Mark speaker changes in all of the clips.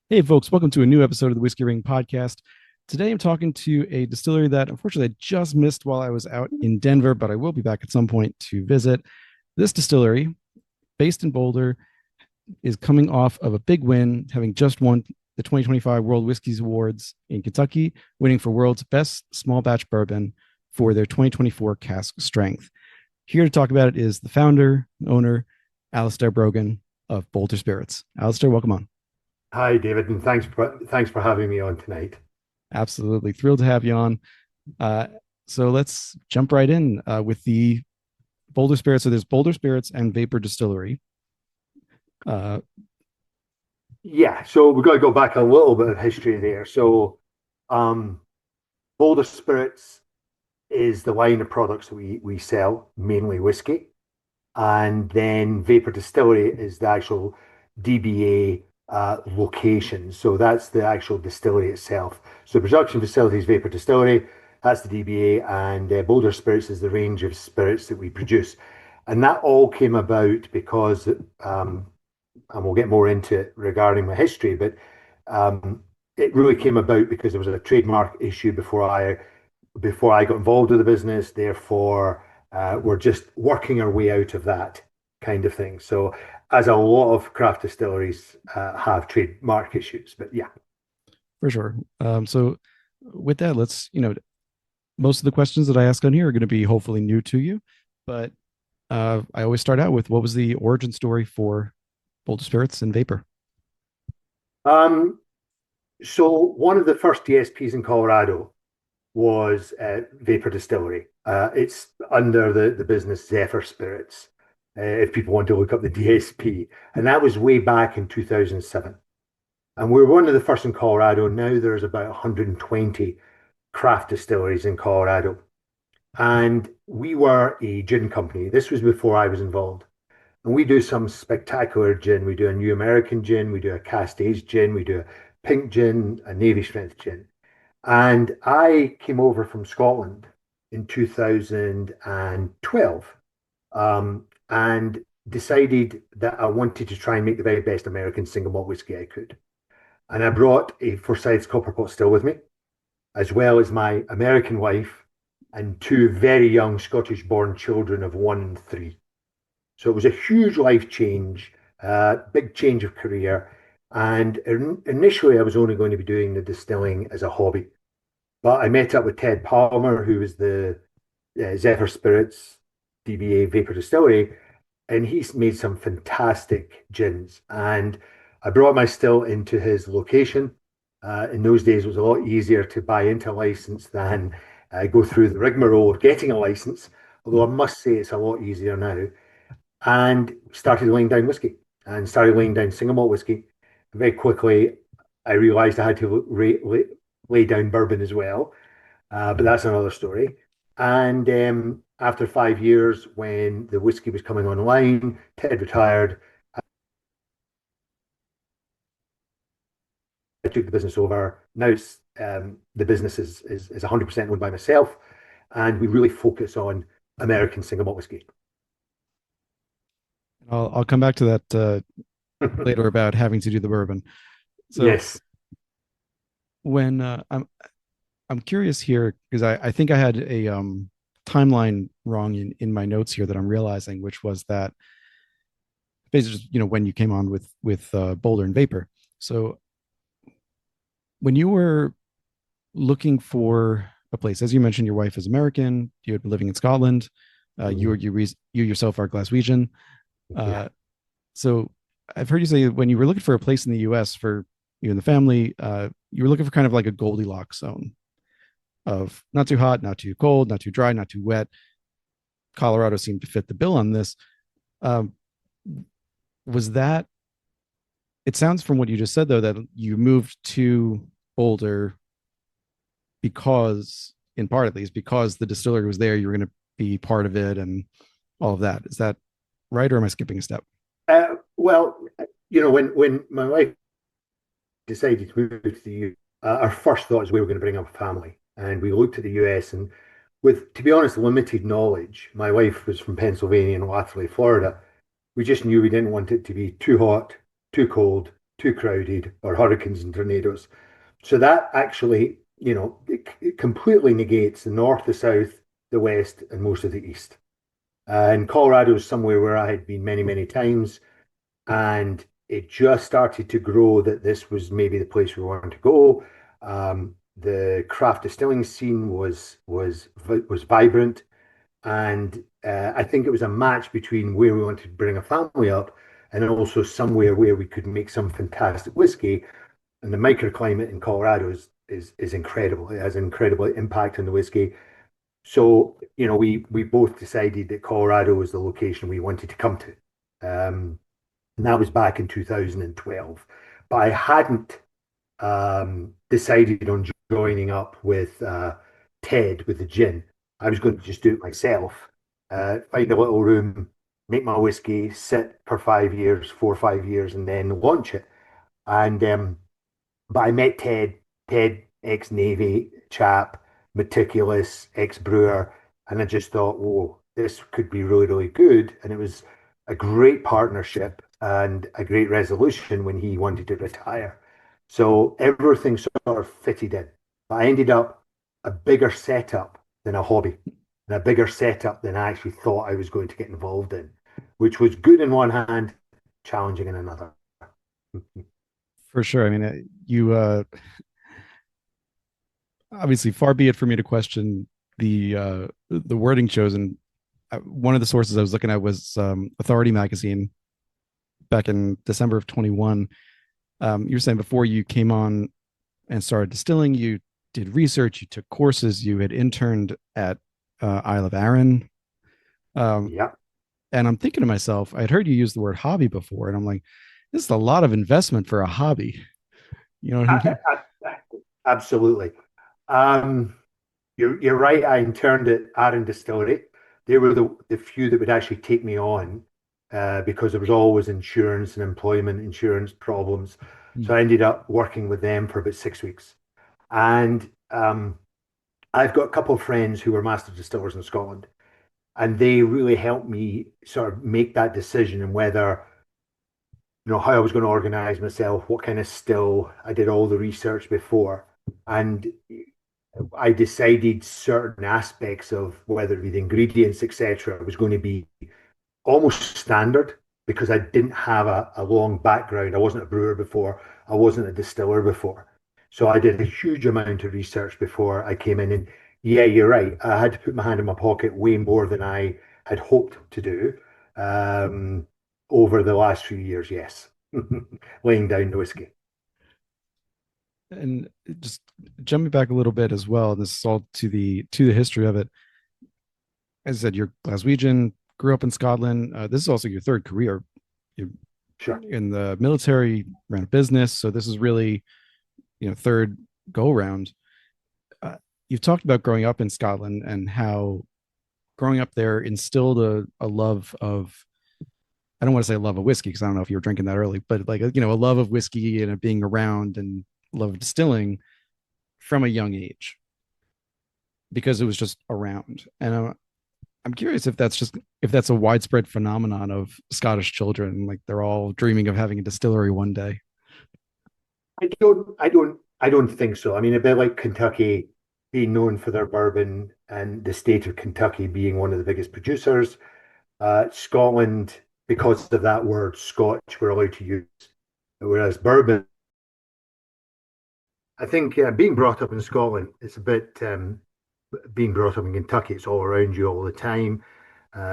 Speaker 1: Hey, folks, welcome to a new episode of the Whiskey Ring podcast. Today, I'm talking to a distillery that unfortunately I just missed while I was out in Denver, but I will be back at some point to visit. This distillery, based in Boulder, is coming off of a big win, having just won the 2025 World Whiskies Awards in Kentucky, winning for World's Best Small Batch Bourbon for their 2024 Cask Strength. Here to talk about it is the founder, owner, Alastair Brogan of Boulder Spirits. Alastair, welcome on.
Speaker 2: Hi, David, and thanks for having me on tonight.
Speaker 1: Absolutely. Thrilled to have you on. Uh, so let's jump right in with the Boulder Spirits. So there's Boulder Spirits and Vapor Distillery. Uh,
Speaker 2: Yeah, so we've got to go back a little bit of history there. Um, Boulder Spirits is the line of products that we sell, mainly whiskey, and then Vapor Distillery is the actual DBA location. So that's the actual distillery itself. So production facilities, Vapor Distillery, that's the DBA, and Boulder Spirits is the range of spirits that we produce. And that all came about because, and we'll get more into it regarding my history, but it really came about because there was a trademark issue before I got involved with the business. Therefore, we're just working our way out of that kind of thing. So, as a lot of craft distilleries have trademark issues, but yeah.
Speaker 1: for sure. So with that, let's, most of the questions that I ask on here are going to be hopefully new to you, but I always start out with what was the origin story for Boulder Spirits and Vapor?
Speaker 2: Um, so one of the first DSPs in Colorado was Vapor Distillery. It's under the business Zephyr Spirits, if people want to look up the DSP. And that was way back in 2007. And we were one of the first in Colorado. Now there's about 120 craft distilleries in Colorado. And we were a gin company. This was before I was involved. And we do some spectacular gin. We do a New American gin, we do a cast aged gin, we do a pink gin, a Navy strength gin. And I came over from Scotland in 2012 and decided that I wanted to try and make the very best American single malt whiskey I could. And I brought a Forsyth's copper pot still with me, as well as my American wife and two very young Scottish born children of 1 and 3. So it was a huge life change, big change of career. And initially, I was only going to be doing the distilling as a hobby. But I met up with Ted Palmer, who was the Zephyr Spirits DBA Vapor Distillery, and he's made some fantastic gins. And I brought my still into his location. In those days, it was a lot easier to buy into a license than go through the rigmarole of getting a license. Although I must say it's a lot easier now. And started laying down whiskey and started laying down single malt whiskey. Very quickly, I realized I had to lay down bourbon as well, but that's another story. And after 5 years, when the whiskey was coming online, Ted retired. I took the business over. Now the business is 100% owned by myself, and we really focus on American single malt whiskey.
Speaker 1: I'll come back to that later about having to do the bourbon. So
Speaker 2: Yes.
Speaker 1: when I'm curious here because I think I had a timeline wrong in my notes here that I'm realizing, which was that basically when you came on with Boulder and Vapor. So when you were looking for a place, as you mentioned, your wife is American, you had been living in Scotland,
Speaker 2: Mhm.
Speaker 1: you yourself are Glaswegian.
Speaker 2: Yeah.
Speaker 1: Uh, so I've heard you say when you were looking for a place in the U.S. for you and the family, you were looking for kind of like a Goldilocks zone of not too hot, not too cold, not too dry, not too wet. Colorado seemed to fit the bill on this. Um, was that? It sounds from what you just said though that you moved to Boulder because, in part at least, because the distillery was there. You were going to be part of it and all of that. Is that right, or am I skipping a step?
Speaker 2: Well, when my wife decided to move to the U, our first thought is we were going to bring up a family, and we looked at the US. And with, to be honest, limited knowledge, my wife was from Pennsylvania and Lathrop, Florida. We just knew we didn't want it to be too hot, too cold, too crowded, or hurricanes and tornadoes. So that actually, it completely negates the north, the south, the west, and most of the east. And Colorado is somewhere where I had been many, many times, and it just started to grow that this was maybe the place we wanted to go. The craft distilling scene was vibrant, and I think it was a match between where we wanted to bring a family up and also somewhere where we could make some fantastic whiskey. And the microclimate in Colorado is incredible. It has an incredible impact on the whiskey. So, we both decided that Colorado was the location we wanted to come to. And that was back in 2012. But I hadn't decided on joining up with Ted with the gin. I was going to just do it myself, find a little room, make my whiskey, sit for 5 years, 4 or 5 years, and then launch it. And but I met Ted, ex-Navy chap, meticulous, ex-brewer, and I just thought, whoa, this could be really, really good. And it was a great partnership and a great resolution when he wanted to retire. So everything sort of fitted in. But I ended up a bigger setup than a hobby, and a bigger setup than I actually thought I was going to get involved in, which was good in one hand, challenging in another.
Speaker 1: For sure. I mean, you obviously, far be it for me to question the wording chosen. One of the sources I was looking at was Authority magazine back in December of 21. You were saying before you came on and started distilling, you did research, you took courses, you had interned at Isle of Arran.
Speaker 2: Yeah.
Speaker 1: And I'm thinking to myself, I had heard you use the word hobby before, and I'm like, this is a lot of investment for a hobby. You know what I mean?
Speaker 2: Absolutely. Um, you're right. I interned at Arran Distillery. They were the few that would actually take me on because there was always insurance and employment insurance problems. So I ended up working with them for about 6 weeks. And I've got a couple of friends who were master distillers in Scotland, and they really helped me sort of make that decision and whether, how I was going to organize myself, what kind of still. I did all the research before, and I decided certain aspects of whether it be the ingredients, etc., was going to be almost standard because I didn't have a long background. I wasn't a brewer before. I wasn't a distiller before. So I did a huge amount of research before I came in. And yeah, you're right. I had to put my hand in my pocket way more than I had hoped to do over the last few years. Yes. Laying down the whiskey.
Speaker 1: And just jumping back a little bit as well, and this is all to the history of it. As I said, you're Glaswegian, grew up in Scotland. This is also your third career. You're
Speaker 2: Sure.
Speaker 1: in the military, ran a business, so this is really, third go around. You've talked about growing up in Scotland and how growing up there instilled a love of, I don't want to say love of whiskey because I don't know if you were drinking that early, but like, a love of whiskey and it being around and love of distilling from a young age because it was just around. And I'm curious if that's a widespread phenomenon of Scottish children, like they're all dreaming of having a distillery one day.
Speaker 2: I don't think so. I mean, a bit like Kentucky being known for their bourbon and the state of Kentucky being one of the biggest producers. Scotland, because of that word Scotch, we're allowed to use. Whereas bourbon, I think being brought up in Scotland, it's a bit being brought up in Kentucky, it's all around you all the time.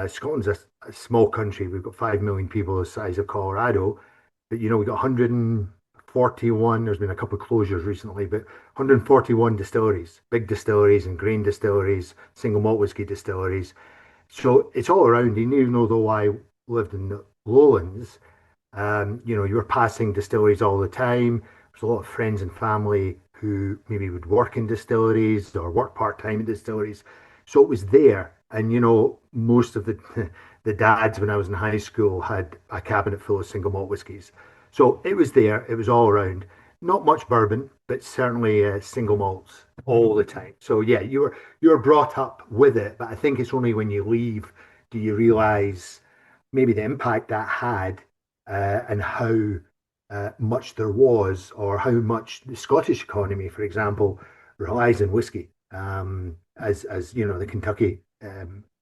Speaker 2: Scotland's a small country. We've got 5 million people the size of Colorado, but we've got 141. There's been a couple of closures recently, but 141 distilleries, big distilleries and grain distilleries, single malt whiskey distilleries. So it's all around. And even though I lived in the lowlands, you were passing distilleries all the time. There's a lot of friends and family who maybe would work in distilleries or work part-time in distilleries. So it was there. And, most of the the dads when I was in high school had a cabinet full of single malt whiskies. So it was there. It was all around. Not much bourbon, but certainly single malts all the time. So yeah, you were brought up with it, but I think it's only when you leave do you realize maybe the impact that had and how much there was, or how much the Scottish economy, for example, relies on whiskey, as you know, the Kentucky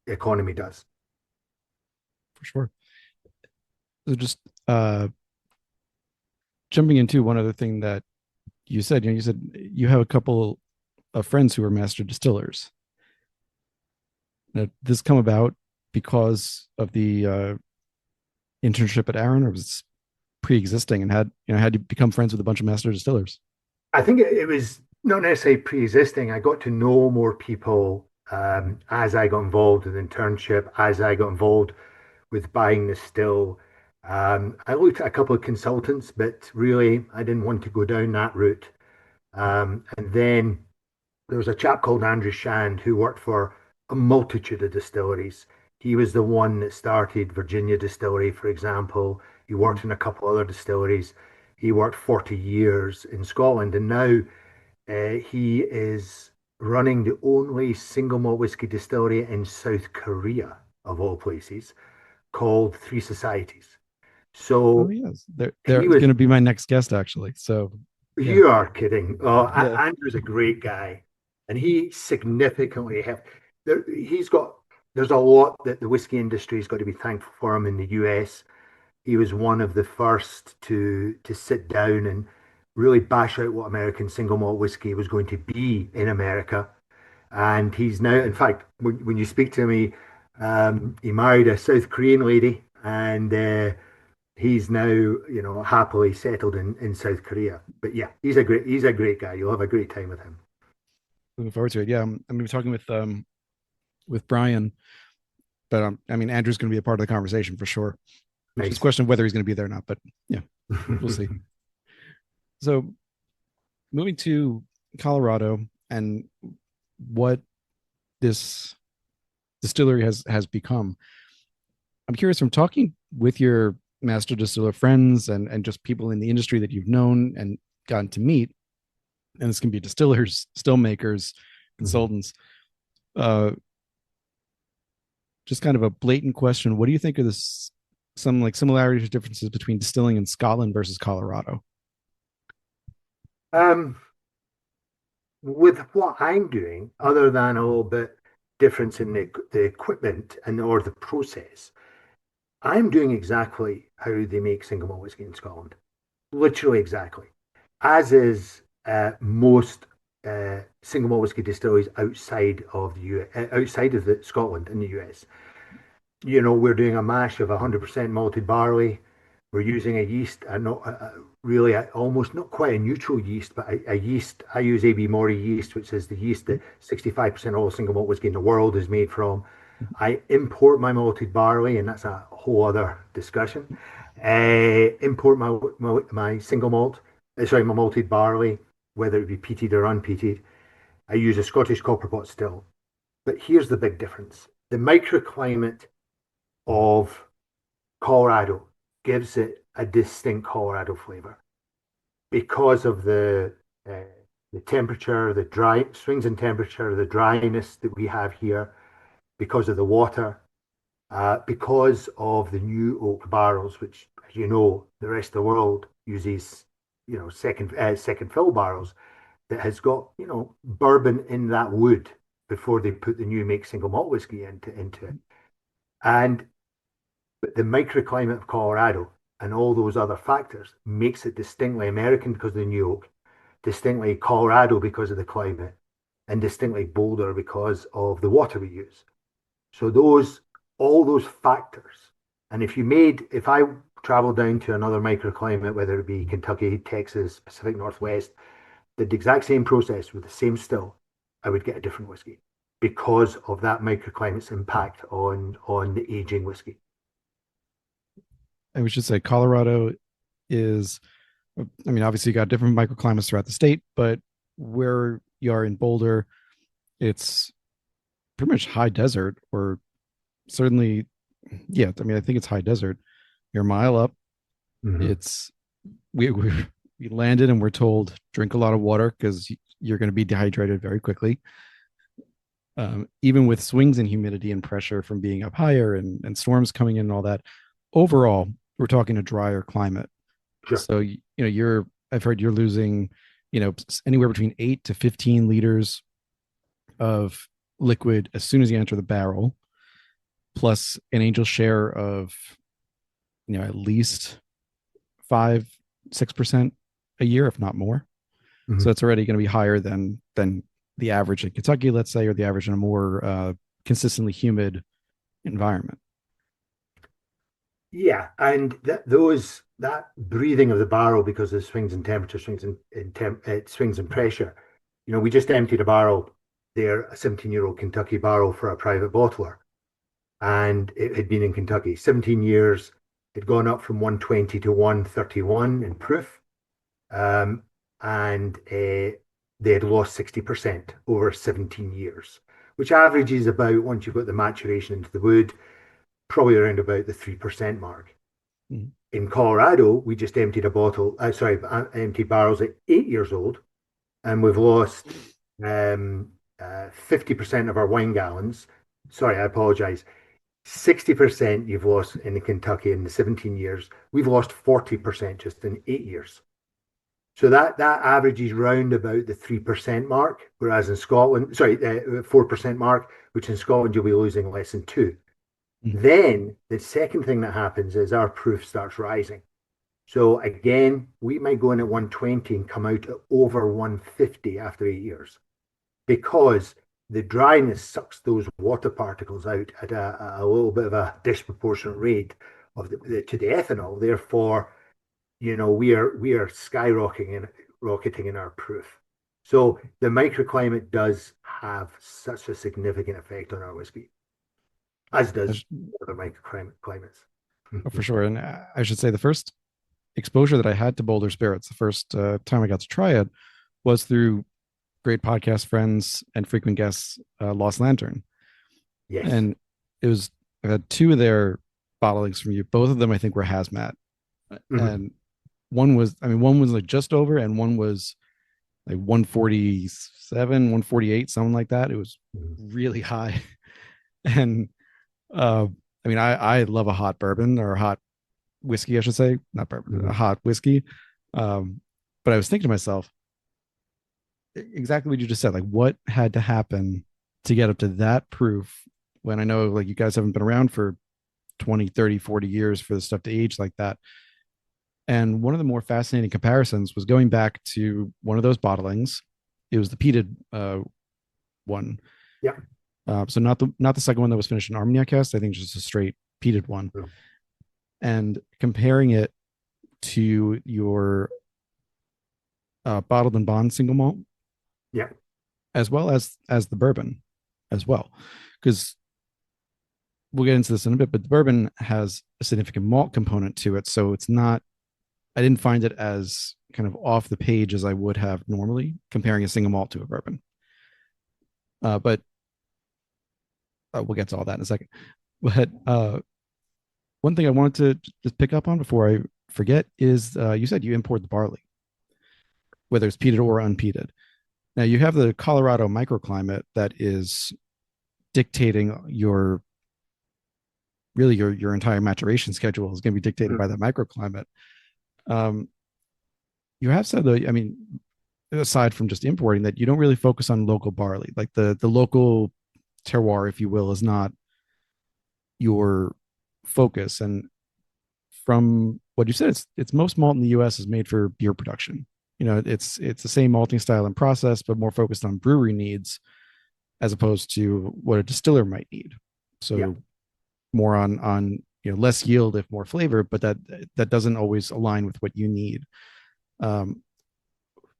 Speaker 2: economy does.
Speaker 1: For sure. So just uh, jumping into one other thing that you said you have a couple of friends who are master distillers. Now, this come about because of the internship at Aaron, or was it pre-existing, and had you become friends with a bunch of master distillers?
Speaker 2: I think it was not necessarily pre-existing. I got to know more people as I got involved with internship, as I got involved with buying the still. I looked at a couple of consultants, but really I didn't want to go down that route. And then there was a chap called Andrew Shand who worked for a multitude of distilleries. He was the one that started Virginia Distillery, for example. He worked in a couple other distilleries. He worked 40 years in Scotland, and now he is running the only single malt whiskey distillery in South Korea, of all places, called Three Societies.
Speaker 1: Oh
Speaker 2: So
Speaker 1: yes, they're
Speaker 2: he was,
Speaker 1: going to be my next guest actually. So yeah,
Speaker 2: you are kidding. Oh,
Speaker 1: yeah.
Speaker 2: Andrew's a great guy, and he significantly helped. He's got, there's a lot that the whiskey industry has got to be thankful for him in the US. He was one of the first to sit down and really bash out what American single malt whiskey was going to be in America. And he's now, in fact, when you speak to me, he married a South Korean lady, and he's now, happily settled in South Korea. But yeah, he's a great guy. You'll have a great time with him.
Speaker 1: Looking forward to it. Yeah, I'm going to be talking with Brian, but I mean Andrew's going to be a part of the conversation for sure. It's just a
Speaker 2: Nice.
Speaker 1: question of whether he's going to be there or not. But yeah, we'll see. So moving to Colorado and what this distillery has become. I'm curious from talking with your master distiller friends and just people in the industry that you've known and gotten to meet, and this can be distillers, still makers,
Speaker 2: Mhm.
Speaker 1: consultants. Uh, just kind of a blatant question. What do you think are some like similarities or differences between distilling in Scotland versus Colorado?
Speaker 2: Um, with what I'm doing, other than a little bit difference in the equipment and or the process, I'm doing exactly how they make single malt whiskey in Scotland. Literally exactly. As is most single malt whiskey distilleries outside of the outside of Scotland in the US. We're doing a mash of 100% malted barley. We're using a yeast, not really almost not quite a neutral yeast, but a yeast. I use AB Mori yeast, which is the yeast that 65% of all single malt whiskey in the world is made from. I import my malted barley, and that's a whole other discussion. Import my single malt, sorry, my malted barley, whether it be peated or unpeated. I use a Scottish copper pot still. But here's the big difference. The microclimate of Colorado gives it a distinct Colorado flavor because of uh, the temperature, the dry swings in temperature, the dryness that we have here, because of the water, because of the new oak barrels, which, as you know, the rest of the world uses, second fill barrels that has got, bourbon in that wood before they put the new make single malt whiskey into it. And but the microclimate of Colorado and all those other factors makes it distinctly American because of the New York, distinctly Colorado because of the climate, and distinctly Boulder because of the water we use. So all those factors. And if I travel down to another microclimate, whether it be Kentucky, Texas, Pacific Northwest, did the exact same process with the same still, I would get a different whiskey because of that microclimate's impact on the aging whiskey.
Speaker 1: And we should say Colorado is, I mean, obviously you got different microclimates throughout the state, but where you are in Boulder, it's pretty much high desert, or certainly, yeah. I mean, I think it's high desert. You're a mile up.
Speaker 2: Mm-hmm.
Speaker 1: It's we landed and we're told drink a lot of water because you're going to be dehydrated very quickly. Even with swings in humidity and pressure from being up higher and storms coming in and all that, overall, we're talking a drier climate.
Speaker 2: Sure.
Speaker 1: So, I've heard you're losing, anywhere between 8 to 15 liters of liquid as soon as you enter the barrel, plus an angel share of, at least 5, 6% a year, if not more. So
Speaker 2: Mhm.
Speaker 1: it's already going to be higher than the average in Kentucky, let's say, or the average in a more consistently humid environment.
Speaker 2: Yeah, and that breathing of the barrel because of swings in temperature, swings in pressure. We just emptied a barrel there, a 17-year-old Kentucky barrel for a private bottler, and it had been in Kentucky 17 years. It'd gone up from 120 to 131 in proof, um, and they had lost 60% over 17 years, which averages about, once you've got the maturation into the wood, probably around about the 3% mark.
Speaker 1: Mm.
Speaker 2: In Colorado, we just emptied barrels at 8 years old, and we've lost 50% of our wine gallons. Sorry, I apologize. 60% you've lost in Kentucky in the 17 years. We've lost 40% just in 8 years. So that averages round about the 3% mark, whereas in Scotland, 4% mark, which in Scotland you'll be losing less than two.
Speaker 1: Mm.
Speaker 2: Then the second thing that happens is our proof starts rising. So again, we might go in at 120 and come out at over 150 after 8 years because the dryness sucks those water particles out at a little bit of a disproportionate rate to the ethanol. Therefore, we are rocketing in our proof. So the microclimate does have such a significant effect on our whiskey, as does other microclimates.
Speaker 1: Oh, for sure. And I should say the first exposure that I had to Boulder Spirits, the first time I got to try it, was through great podcast friends and frequent guests, Lost Lantern.
Speaker 2: Yes.
Speaker 1: And I've had two of their bottlings from you. Both of them, I think, were hazmat.
Speaker 2: Mhm.
Speaker 1: And one was like just over, and one was like 147, 148, something like that. It was
Speaker 2: Mhm.
Speaker 1: really high. And uh, I love a hot bourbon or a hot whiskey, I should say, not bourbon, a
Speaker 2: Mhm.
Speaker 1: hot whiskey. Um, but I was thinking to myself, exactly what you just said. Like, what had to happen to get up to that proof when I know like you guys haven't been around for 20, 30, 40 years for the stuff to age like that. And one of the more fascinating comparisons was going back to one of those bottlings. It was the peated one.
Speaker 2: Yeah.
Speaker 1: So not the second one that was finished in Armagnac cast. I think just a straight peated one.
Speaker 2: Mhm.
Speaker 1: And comparing it to your bottled and bond single malt,
Speaker 2: Yeah.
Speaker 1: as well as the bourbon, as well, because we'll get into this in a bit. But the bourbon has a significant malt component to it, so it's not. I didn't find it as kind of off the page as I would have normally comparing a single malt to a bourbon. But we'll get to all that in a second. But one thing I wanted to just pick up on before I forget is you said you import the barley, whether it's peated or unpeated. Now you have the Colorado microclimate that is dictating your entire maturation schedule is going to be dictated
Speaker 2: Mhm.
Speaker 1: by that microclimate. Um, you have said though, aside from just importing, that you don't really focus on local barley, like the local terroir, if you will, is not your focus. And from what you said, it's most malt in the U.S. is made for beer production. It's the same malting style and process, but more focused on brewery needs as opposed to what a distiller might need.
Speaker 2: Yeah.
Speaker 1: So more on less yield if more flavor, but that doesn't always align with what you need. Um,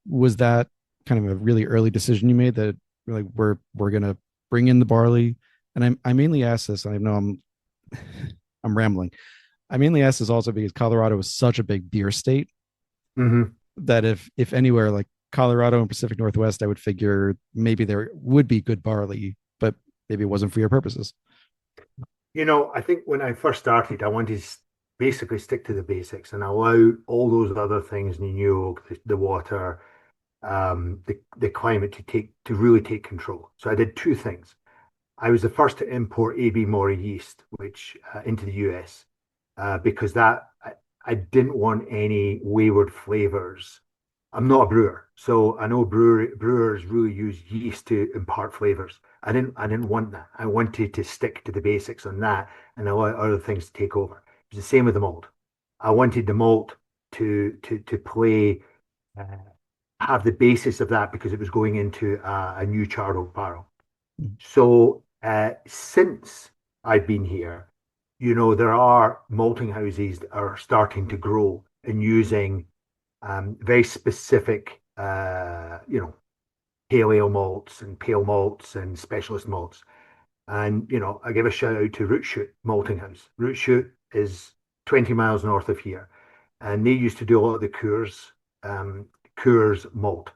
Speaker 1: was that kind of a really early decision you made that like we're gonna bring in the barley? And I mainly ask this. I know I'm rambling. I mainly ask this also because Colorado is such a big beer state
Speaker 2: Mhm.
Speaker 1: that if anywhere like Colorado and Pacific Northwest, I would figure maybe there would be good barley, but maybe it wasn't for your purposes.
Speaker 2: I think when I first started, I wanted to basically stick to the basics and allow all those other things, New York, the water, the climate to really take control. So I did two things. I was the first to import AB Mori yeast, which into the US, because I didn't want any wayward flavors. I'm not a brewer, so I know brewers really use yeast to impart flavors. I didn't want that. I wanted to stick to the basics on that and allow other things to take over. It's the same with the malt. I wanted the malt to play, uh, have the basis of that because it was going into a new charred oak barrel.
Speaker 1: Mm.
Speaker 2: So since I've been here, there are malting houses that are starting to grow and using very specific, pale ale malts and pale malts and specialist malts. And, I give a shout out to Root Shoot Malting House. Root Shoot is 20 miles north of here. And they used to do a lot of the Coors malt.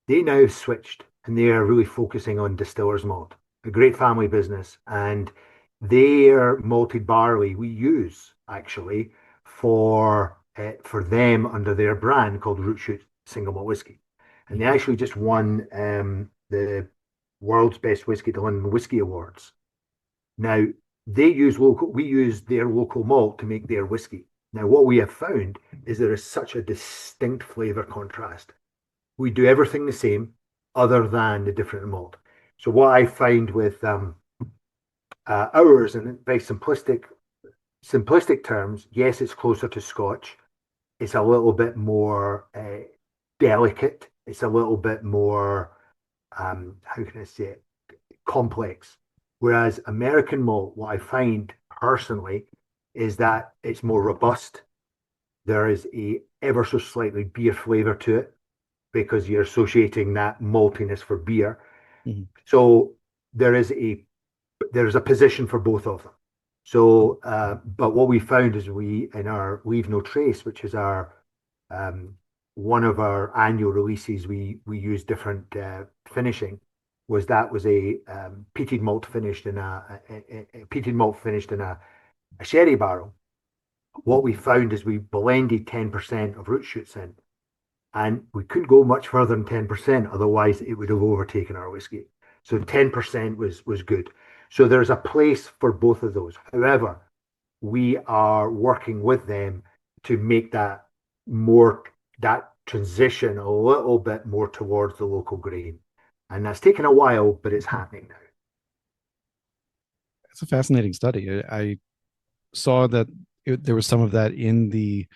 Speaker 2: They now switched and they are really focusing on distiller's malt, a great family business. And their malted barley we use actually for them under their brand called Root Shoot Single Malt Whiskey. And they actually just won the world's best whiskey, the London Whiskey Awards. Now we use their local malt to make their whiskey. Now, what we have found is there is such a distinct flavor contrast. We do everything the same other than the different malt. So what I find with ours, in very simplistic terms, yes, it's closer to Scotch. It's a little bit more delicate. It's a little bit more, how can I say it, complex. Whereas American malt, what I find personally is that it's more robust. There is a ever so slightly beer flavor to it because you're associating that maltiness for beer.
Speaker 1: Mhm.
Speaker 2: So there's a position for both of them. So, but what we found is in our Leave No Trace, which is our one of our annual releases, we use different finishing. Was a peated malt finished in a sherry barrel. What we found is we blended 10% of root shoots in, and we couldn't go much further than 10%, otherwise it would have overtaken our whiskey. So 10% was good. So there's a place for both of those. However, we are working with them to make that transition a little bit more towards the local grain. And that's taken a while, but it's happening now.
Speaker 1: It's a fascinating study. I saw that there was some of that in that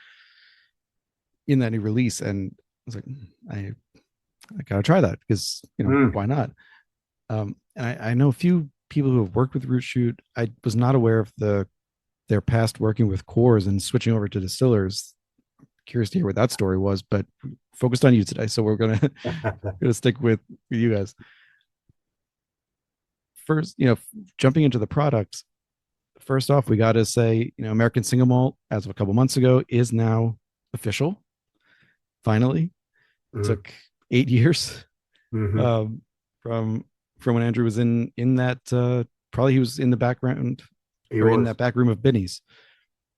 Speaker 1: new release, and I was like, I gotta try that because why not? And I know a few people who have worked with Root Shoot. I was not aware of their past working with Coors and switching over to distillers. Curious to hear what that story was, but focused on you today, so we're gonna stick with you guys. First, jumping into the products. First off, we got to say, American Single Malt, as of a couple months ago, is now official. Finally, it took 8 years from when Andrew was in that. Probably he was in the background in that back room of Binny's,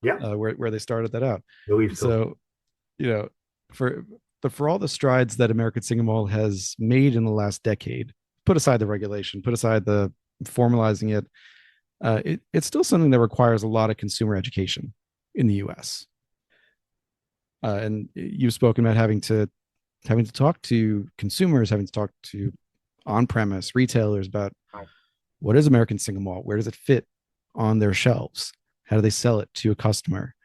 Speaker 1: where they started that out.
Speaker 2: I believe so.
Speaker 1: So, for all the strides that American Single Malt has made in the last decade, put aside the regulation, put aside the formalizing it. It's still something that requires a lot of consumer education in the U.S. And you've spoken about having to talk to consumers, having to talk to on-premise retailers about what is American Single Malt, where does it fit on their shelves, how do they sell it to a customer.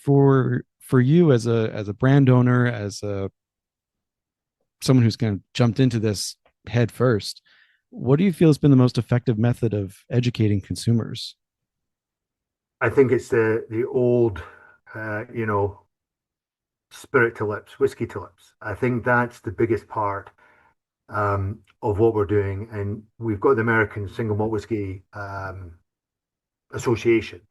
Speaker 1: For you as a brand owner, as someone who's kind of jumped into this head first, what do you feel has been the most effective method of educating consumers?
Speaker 2: I think it's the old, spirit to lips, whiskey to lips. I think that's the biggest part of what we're doing. And we've got the American Single Malt Whiskey Association.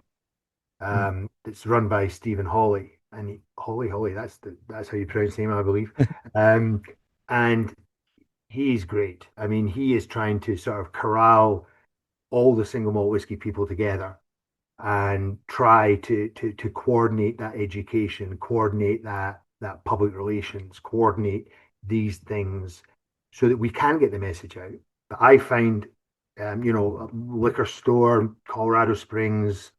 Speaker 2: It's run by Stephen Hawley. And Hawley, that's how you pronounce his name, I believe. And he's great. I mean, he is trying to sort of corral all the single malt whiskey people together and try to coordinate that education, coordinate that public relations, coordinate these things so that we can get the message out. But I find, a liquor store, Colorado Springs,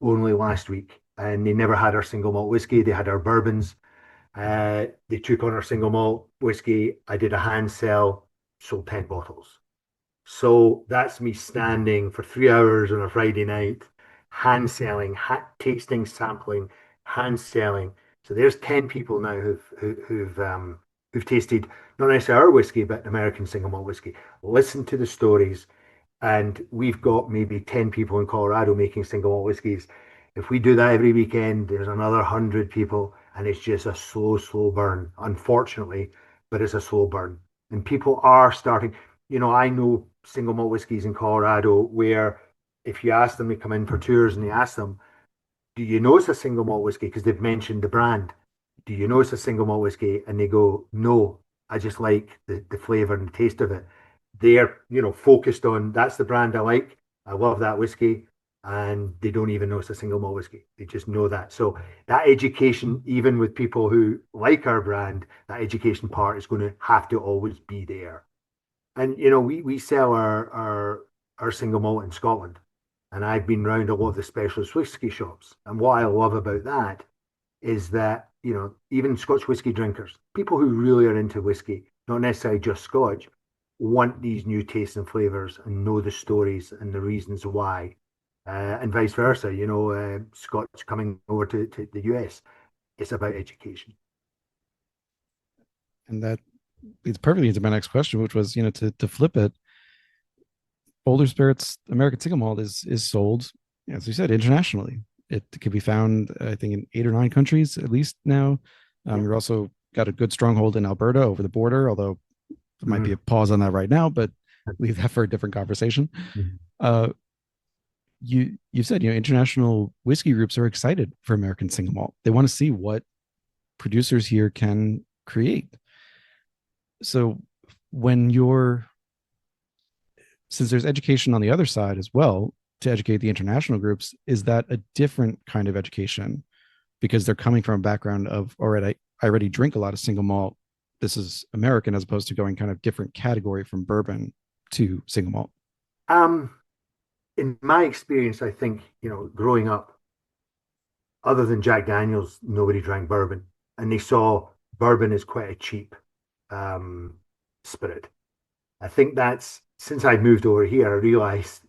Speaker 2: only last week, and they never had our single malt whiskey. They had our bourbons. They took on our single malt whiskey. I did a hand sell, sold 10 bottles. So that's me standing for 3 hours on a Friday night, hand selling, tasting, sampling, hand selling. So there's 10 people now who've tasted not necessarily our whiskey, but American single malt whiskey. Listen to the stories, and we've got maybe 10 people in Colorado making single malt whiskeys. If we do that every weekend, there's another 100 people, and it's just a slow, slow burn, unfortunately, but it's a slow burn. And people are starting, I know single malt whiskeys in Colorado where if you ask them to come in for tours and you ask them, do you know it's a single malt whiskey? Because they've mentioned the brand. Do you know it's a single malt whiskey? And they go, no, I just like the flavor and the taste of it. They're, focused on that's the brand I like. I love that whiskey. And they don't even know it's a single malt whiskey. They just know that. So that education, even with people who like our brand, that education part is going to have to always be there. And we sell our single malt in Scotland, and I've been round a lot of the specialist whiskey shops. And what I love about that is that even Scotch whiskey drinkers, people who really are into whiskey, not necessarily just Scotch, want these new tastes and flavors and know the stories and the reasons why, and vice versa. Scotch coming over to the US, it's about education.
Speaker 1: And that leads perfectly into my next question, which was, to flip it, Boulder Spirits American Single Malt is sold, as you said, internationally. It can be found, I think, in 8 or 9 countries at least now. You're also got a good stronghold in Alberta over the border, although there might be a pause on that right now, but leave that for a different conversation. You said, international whiskey groups are excited for American Single Malt. They want to see what producers here can create. So since there's education on the other side as well to educate the international groups, is that a different kind of education because they're coming from a background of, all right, I already drink a lot of single malt. This is American, as opposed to going kind of different category from bourbon to single malt?
Speaker 2: In my experience, I think, growing up, other than Jack Daniels, nobody drank bourbon, and they saw bourbon as quite a cheap spirit. I think that's since I moved over here, I realized,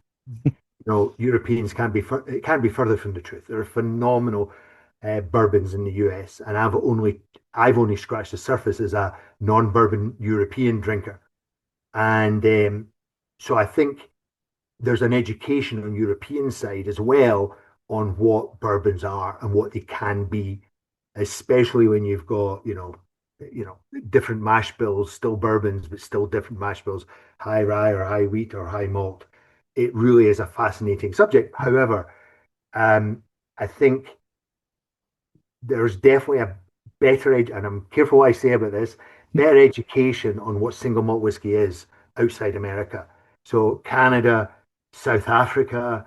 Speaker 2: Europeans it can't be further from the truth. There are phenomenal bourbons in the US, and I've only scratched the surface as a non-bourbon European drinker, and so I think there's an education on European side as well on what bourbons are and what they can be, especially when you've got different mash bills, still bourbons, but still different mash bills, high rye or high wheat or high malt. It really is a fascinating subject. However, I think there's definitely a better and I'm careful what I say about this, better education on what single malt whiskey is outside America. So Canada, South Africa,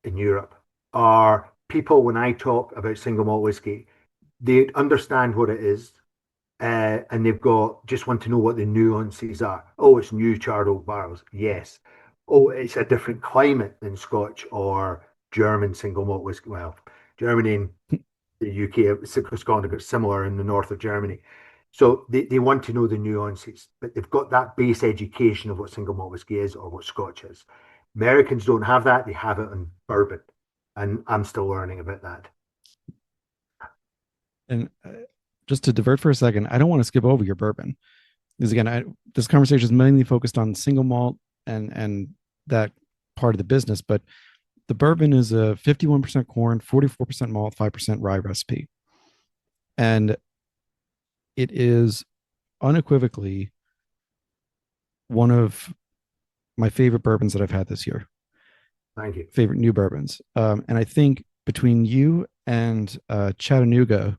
Speaker 2: and Europe are people, when I talk about single malt whiskey, they understand what it is, and they've got just want to know what the nuances are. Oh, it's new charred oak barrels. Yes. Oh, it's a different climate than Scotch or German single malt whiskey. Well, Germany and the UK, Scotland are similar in the north of Germany. So they want to know the nuances, but they've got that base education of what single malt whiskey is or what Scotch is. Americans don't have that. They have it in bourbon. And I'm still learning about that.
Speaker 1: And just to divert for a second, I don't want to skip over your bourbon because again, this conversation is mainly focused on single malt and that part of the business, but the bourbon is a 51% corn, 44% malt, 5% rye recipe. And it is unequivocally one of my favorite bourbons that I've had this year.
Speaker 2: Thank you.
Speaker 1: Favorite new bourbons. And I think between you and Chattanooga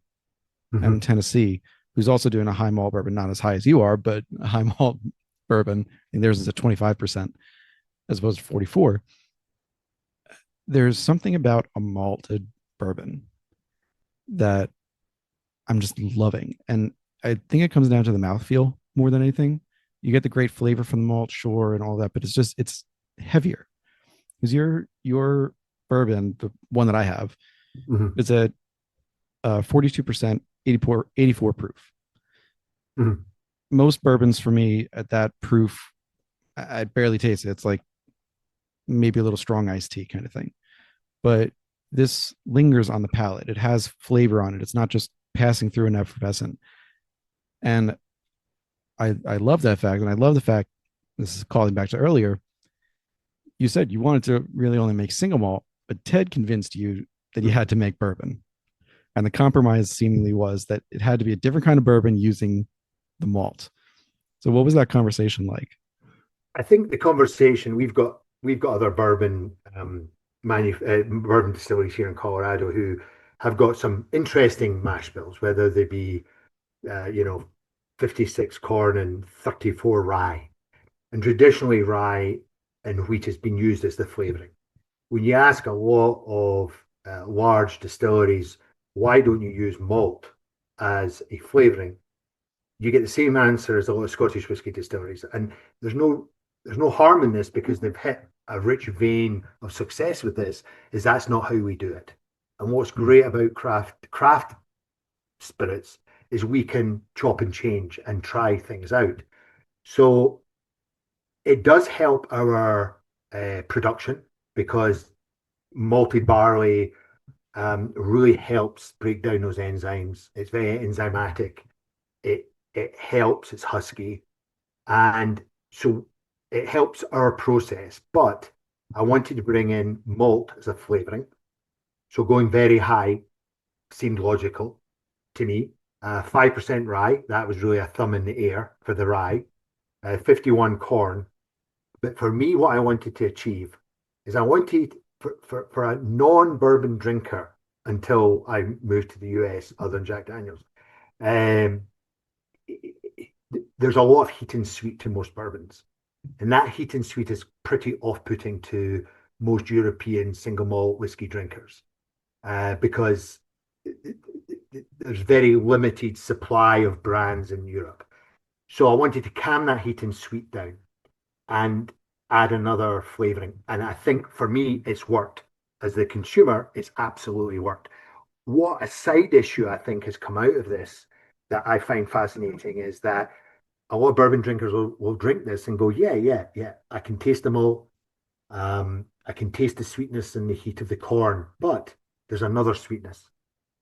Speaker 1: and Tennessee, who's also doing a high malt bourbon, not as high as you are, but a high malt bourbon, and theirs is at 25% as opposed to 44. There's something about a malted bourbon that I'm just loving. And I think it comes down to the mouthfeel more than anything. You get the great flavor from the malt, sure, and all that, but it's heavier. Because your bourbon, the one that I have,
Speaker 2: Hmm.
Speaker 1: is at 42%, 84 proof.
Speaker 2: Hmm.
Speaker 1: Most bourbons for me at that proof, I barely taste it. It's like maybe a little strong iced tea kind of thing. But this lingers on the palate. It has flavor on it. It's not just passing through an effervescent. And I love that fact. And I love the fact, this is calling back to earlier, you said you wanted to really only make single malt, but Ted convinced you that you had to make bourbon. And the compromise seemingly was that it had to be a different kind of bourbon using the malt. So what was that conversation like?
Speaker 2: I think the conversation we've got other bourbon distilleries here in Colorado who have got some interesting mash bills, whether they be you know 56 corn and 34 rye. And traditionally, rye and wheat has been used as the flavoring. When you ask a lot of large distilleries, why don't you use malt as a flavoring? You get the same answer as a lot of Scottish whiskey distilleries. And there's no there's no harm in this because they've hit a rich vein of success with this, is that's not how we do it. And what's great about craft spirits is we can chop and change and try things out. So it does help our production because malted barley really helps break down those enzymes. It's very enzymatic. It helps. It's husky, and so it helps our process. But I wanted to bring in malt as a flavoring, so going very high seemed logical to me. 5% rye, that was really a thumb in the air for the rye. 51 corn. But for me, what I wanted to achieve is I wanted for a non-bourbon drinker until I moved to the US, other than Jack Daniels, um, there's a lot of heat and sweet to most bourbons. And that heat and sweet is pretty off-putting to most European single malt whiskey drinkers because there's very limited supply of brands in Europe. So I wanted to calm that heat and sweet down and add another flavoring. And I think for me, it's worked. As the consumer, it's absolutely worked. What a side issue I think has come out of this that I find fascinating is that a lot of bourbon drinkers will drink this and go, yeah, yeah, yeah, I can taste them all. I can taste the sweetness and the heat of the corn, but there's another sweetness.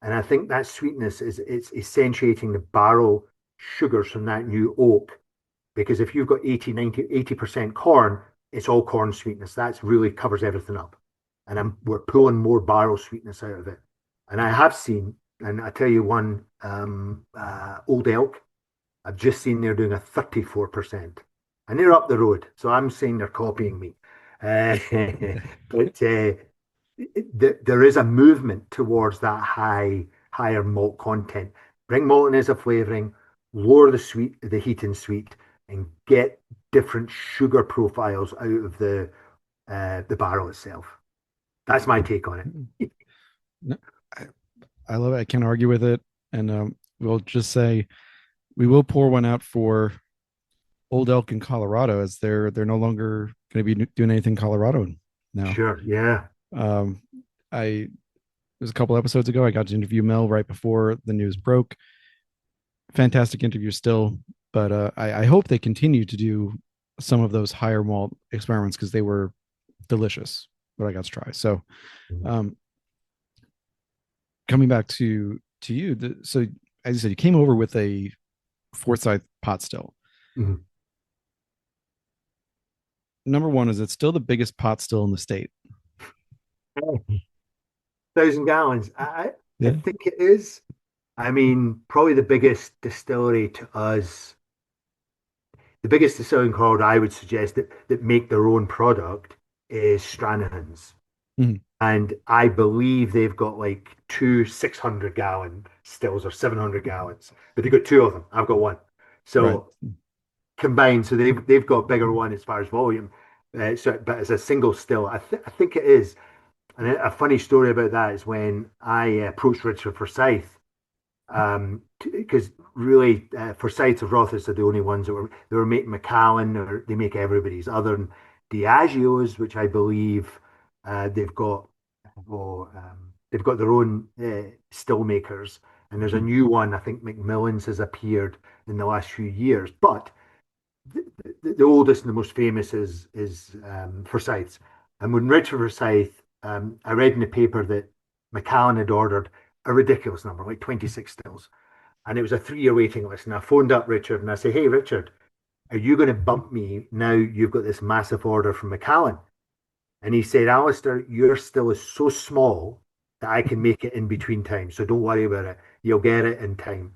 Speaker 2: And I think that sweetness is it's accentuating the barrel sugars from that new oak. Because if you've got 80, 90, 80% corn, it's all corn sweetness. That really covers everything up. And we're pulling more barrel sweetness out of it. And I have seen, and I tell you one, Old Elk, I've just seen they're doing a 34%. And they're up the road. So I'm saying they're copying me. Uh, but there is a movement towards that higher malt content. Bring malt in as a flavoring, lower the heat and sweet, and get different sugar profiles out of the barrel itself. That's my take on it.
Speaker 1: No, I love it. I can't argue with it. And we'll just say we will pour one out for Old Elk in Colorado, as they're no longer going to be doing anything in Colorado now.
Speaker 2: Sure, yeah.
Speaker 1: Um, I it was a couple episodes ago. I got to interview Mel right before the news broke. Fantastic interview still, but I hope they continue to do some of those higher malt experiments because they were delicious. What I got to try. So, um, coming back to you, so as you said, you came over with a Forsyth pot still.
Speaker 2: Mhm.
Speaker 1: Number one, is it still the biggest pot still in the state?
Speaker 2: 1,000 gallons. I
Speaker 1: Yeah.
Speaker 2: think it is. I mean, probably the biggest distillery to us, the biggest distillery in Colorado, I would suggest that make their own product is Stranahan's.
Speaker 1: Mhm.
Speaker 2: And I believe they've got like two 600-gallon stills or 700 gallons, but they've got two of them. I've got one.
Speaker 1: Right.
Speaker 2: So combined, so they've got a bigger one as far as volume. But as a single still, I think it is. And a funny story about that is when I approached Richard Forsyth, because really Forsyth of Rothes are the only ones that were making Macallan, or they make everybody's other than Diageo's, which I believe they've got they've got their own still makers, and there's a
Speaker 1: Mhm.
Speaker 2: new one. I think Macmillan's has appeared in the last few years, but the oldest and the most famous is Forsyth's. And when Richard Forsyth, I read in the paper that Macallan had ordered a ridiculous number, like 26 stills, and it was a 3 year waiting list. And I phoned up Richard and I said, "Hey, Richard, are you going to bump me now? You've got this massive order from Macallan." And he said, "Alistair, your still is so small that I can make it in between time. So don't worry about it. You'll get it in time."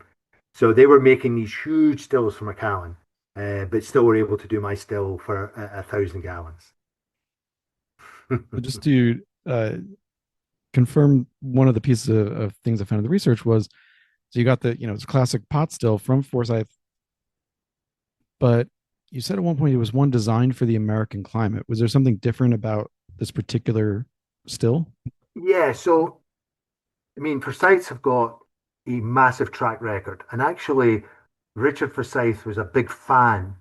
Speaker 2: So they were making these huge stills for Macallan, but still were able to do my still for 1,000 gallons.
Speaker 1: So just to confirm, one of the pieces of things I found in the research was, so you got the, it's a classic pot still from Forsyth, but you said at one point it was one designed for the American climate. Was there something different about this particular still?
Speaker 2: Yeah, so I mean, Forsyths have got a massive track record, and actually, Richard Forsyth was a big fan,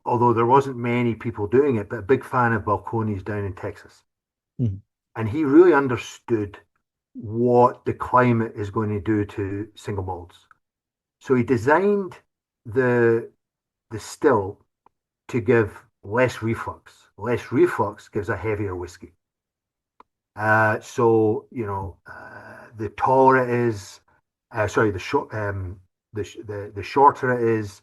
Speaker 2: although there wasn't many people doing it, but a big fan of balconies down in Texas.
Speaker 1: Mhm.
Speaker 2: And he really understood what the climate is going to do to single malts. So he designed the the still to give less reflux. Less reflux gives a heavier whiskey. The taller it is, sorry, the shorter it is,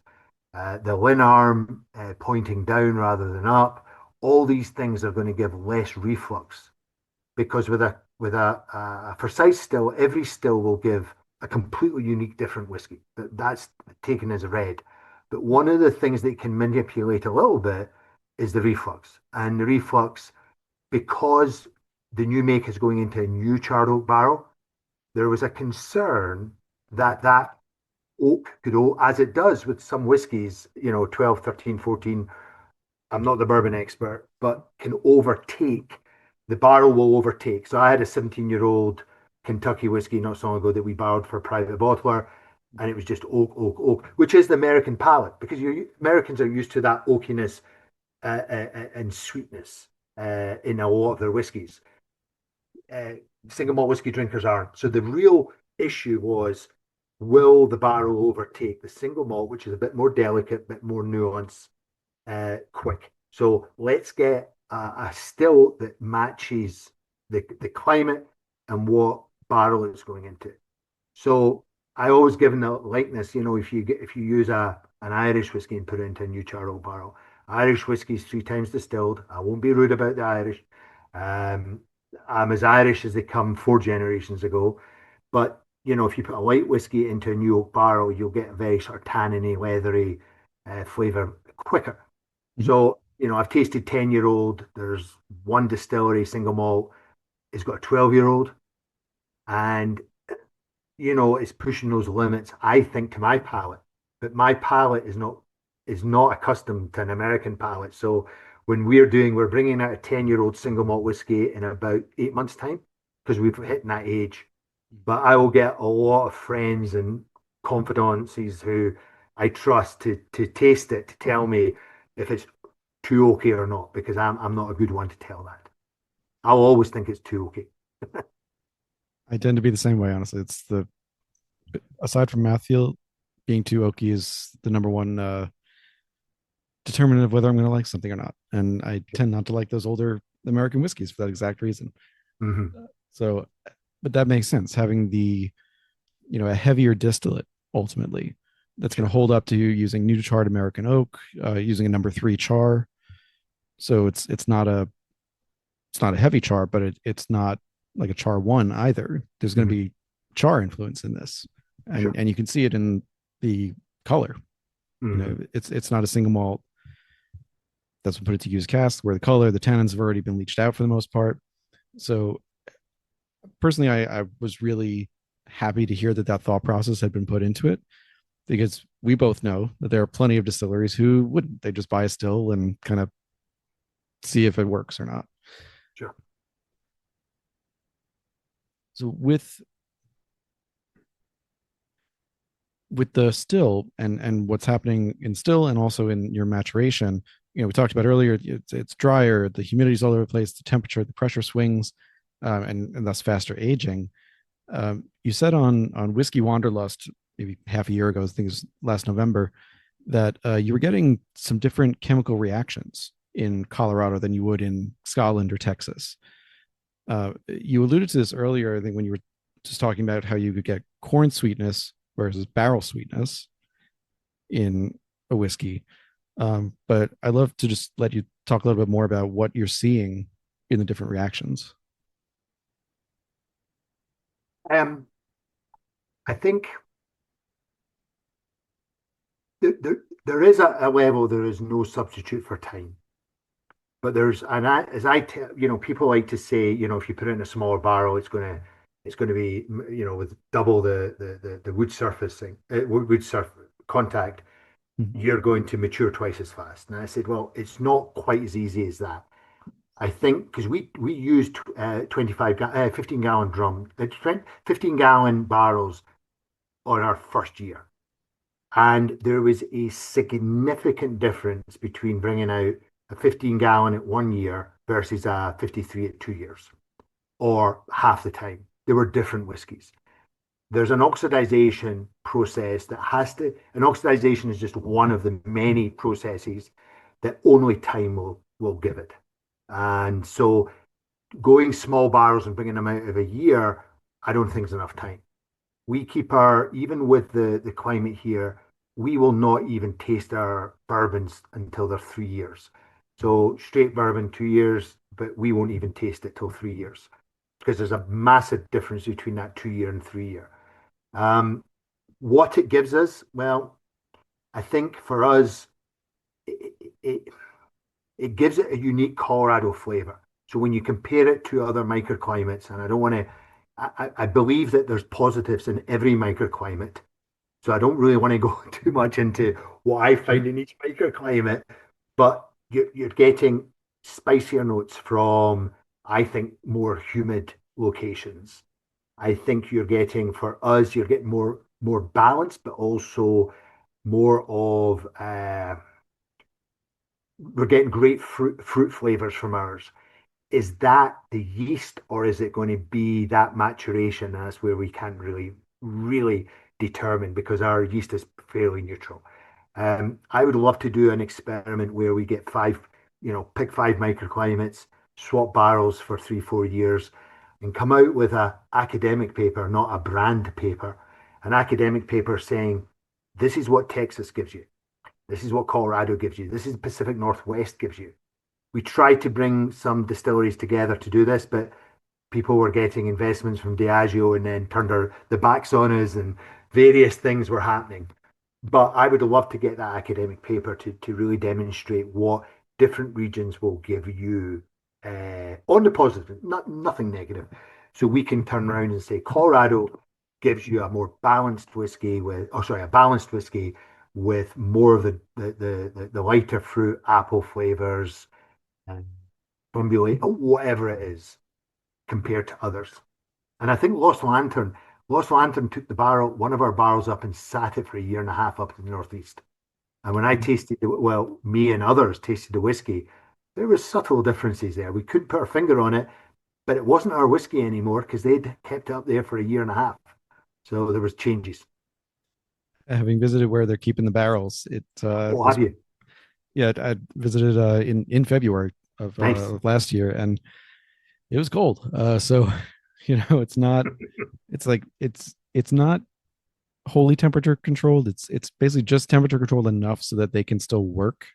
Speaker 2: the lin arm pointing down rather than up. All these things are going to give less reflux because with a Forsyth still, every still will give a completely unique, different whiskey. That's taken as a read. But one of the things that can manipulate a little bit is the reflux, and the reflux because the new make is going into a new charred oak barrel. There was a concern that that oak could, as it does with some whiskies, 12, 13, 14. I'm not the bourbon expert, but can overtake, the barrel will overtake. So I had a 17-year-old Kentucky whiskey not so long ago that we borrowed for a private bottler, and it was just oak, oak, oak, which is the American palate because Americans are used to that oakiness and sweetness in a lot of their whiskies. Uh, Single malt whiskey drinkers aren't. So the real issue was, will the barrel overtake the single malt, which is a bit more delicate, a bit more nuanced, quick. So let's get a still that matches the climate and what barrel it's going into. So I always given the likeness, if you use an Irish whiskey and put it into a new charred barrel, Irish whiskey is 3 times distilled. I won't be rude about the Irish. Um, I'm as Irish as they come 4 generations ago. But if you put a light whiskey into a new oak barrel, you'll get a very sort of tanniny, leathery flavor quicker.
Speaker 1: Mhm.
Speaker 2: So, I've tasted 10-year-old. There's one distillery, single malt. It's got a 12-year-old. And, it's pushing those limits, I think, to my palate. But my palate is not accustomed to an American palate. So when we're bringing out a 10-year-old single malt whiskey in about 8 months' time, because we've hit that age. But I will get a lot of friends and confidences who I trust to taste it to tell me if it's too okay or not, because I'm not a good one to tell that. I'll always think it's too okay.
Speaker 1: I tend to be the same way, honestly. It's the aside from mouthfeel, being too oaky is the number one determinant of whether I'm going to like something or not. And I tend not to like those older American whiskeys for that exact reason.
Speaker 2: Hmm.
Speaker 1: So, but that makes sense. Having a heavier distillate ultimately that's going to
Speaker 2: Sure.
Speaker 1: hold up to using new charred American oak, using a number 3 char. So it's not a heavy char, but it's not like a char 1 either. There's going to
Speaker 2: Hmm.
Speaker 1: be char influence in this, and
Speaker 2: Sure.
Speaker 1: and you can see it in the color.
Speaker 2: Hmm.
Speaker 1: It's not a single malt that's been put into use cask where the tannins have already been leached out for the most part. So personally, I was really happy to hear that thought process had been put into it, because we both know that there are plenty of distilleries who wouldn't. They just buy a still and kind of see if it works or not.
Speaker 2: Sure.
Speaker 1: So with the still and what's happening in still and also in your maturation, we talked about earlier, it's drier, the humidity's all over the place, the temperature, the pressure swings. and thus faster aging. You said on Whiskey Wanderlust maybe half a year ago, I think it was last November, that you were getting some different chemical reactions in Colorado than you would in Scotland or Texas. You alluded to this earlier, I think, when you were just talking about how you could get corn sweetness versus barrel sweetness in a whiskey. But I'd love to just let you talk a little bit more about what you're seeing in the different reactions.
Speaker 2: Um, I think there is a level, there is no substitute for time. But there's, and I, as I tell, people like to say, if you put it in a smaller barrel, it's going to be, with double the wood surfacing, wood surf contact,
Speaker 1: Mhm.
Speaker 2: you're going to mature twice as fast. And I said, well, it's not quite as easy as that. I think because we used 15 gallon 15-gallon barrels on our first year. And there was a significant difference between bringing out a 15-gallon at 1 year versus a 53 at 2 years, or half the time. They were different whiskies. There's an oxidization process that and oxidization is just one of the many processes that only time will give it. And so going small barrels and bringing them out of a year, I don't think is enough time. We keep even with the climate here, we will not even taste our bourbons until they're 3 years. So straight bourbon, 2 years, but we won't even taste it till 3 years because there's a massive difference between that 2 year and 3 year. What it gives us, well, I think for us, it, it, it gives it a unique Colorado flavor. So when you compare it to other microclimates, and I don't want to, I believe that there's positives in every microclimate. So I don't really want to go too much into what I find in each microclimate, but you're getting spicier notes from, I think, more humid locations. I think you're getting, for us, you're getting more balanced, but also more of we're getting great fruit flavors from ours. Is that the yeast, or is it going to be that maturation? That's where we can't really determine because our yeast is fairly neutral. I would love to do an experiment where we get pick 5 microclimates, swap barrels for 3, 4 years, and come out with a academic paper, not a brand paper, an academic paper saying, this is what Texas gives you. This is what Colorado gives you. This is the Pacific Northwest gives you. We tried to bring some distilleries together to do this, but people were getting investments from Diageo and then turned the backs on us, and various things were happening. But I would love to get that academic paper to really demonstrate what different regions will give you on the positive, nothing negative. So we can turn around and say Colorado gives you a more balanced whiskey a balanced whiskey with more of the lighter fruit, apple flavors, and Bumbulate, or whatever it is, compared to others. And I think Lost Lantern took one of our barrels up and sat it for a year and a half up in the Northeast. And when I tasted me and others tasted the whiskey, there was subtle differences there. We couldn't put our finger on it, but it wasn't our whiskey anymore because they'd kept it up there for a year and a half. So there was changes.
Speaker 1: Having visited where they're keeping the barrels, it
Speaker 2: Oh,
Speaker 1: was,
Speaker 2: have you?
Speaker 1: yeah, I visited in February
Speaker 2: Nice.
Speaker 1: of last year, and it was cold. So it's not, it's not wholly temperature controlled. It's basically just temperature controlled enough so that they can still work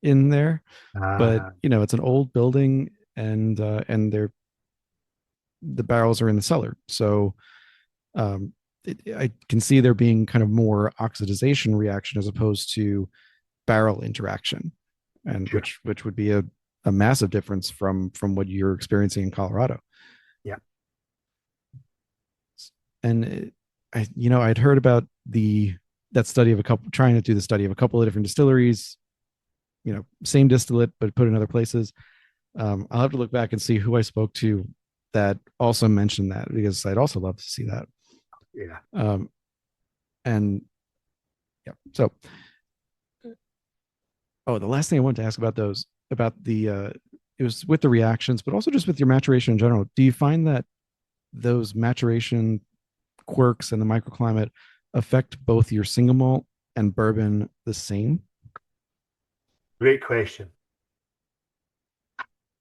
Speaker 1: in there. But
Speaker 2: Uh,
Speaker 1: it's an old building, and the barrels are in the cellar. So um, I can see there being kind of more oxidization reaction as opposed to barrel interaction, and
Speaker 2: sure.
Speaker 1: which would be a massive difference from what you're experiencing in Colorado.
Speaker 2: Yeah.
Speaker 1: And I'd heard about that study of trying to do the study of a couple of different distilleries, same distillate but put in other places. I'll have to look back and see who I spoke to that also mentioned that, because I'd also love to see that.
Speaker 2: Yeah.
Speaker 1: And yeah, so the last thing I wanted to ask about about the it was with the reactions, but also just with your maturation in general. Do you find that those maturation quirks and the microclimate affect both your single malt and bourbon the same?
Speaker 2: Great question.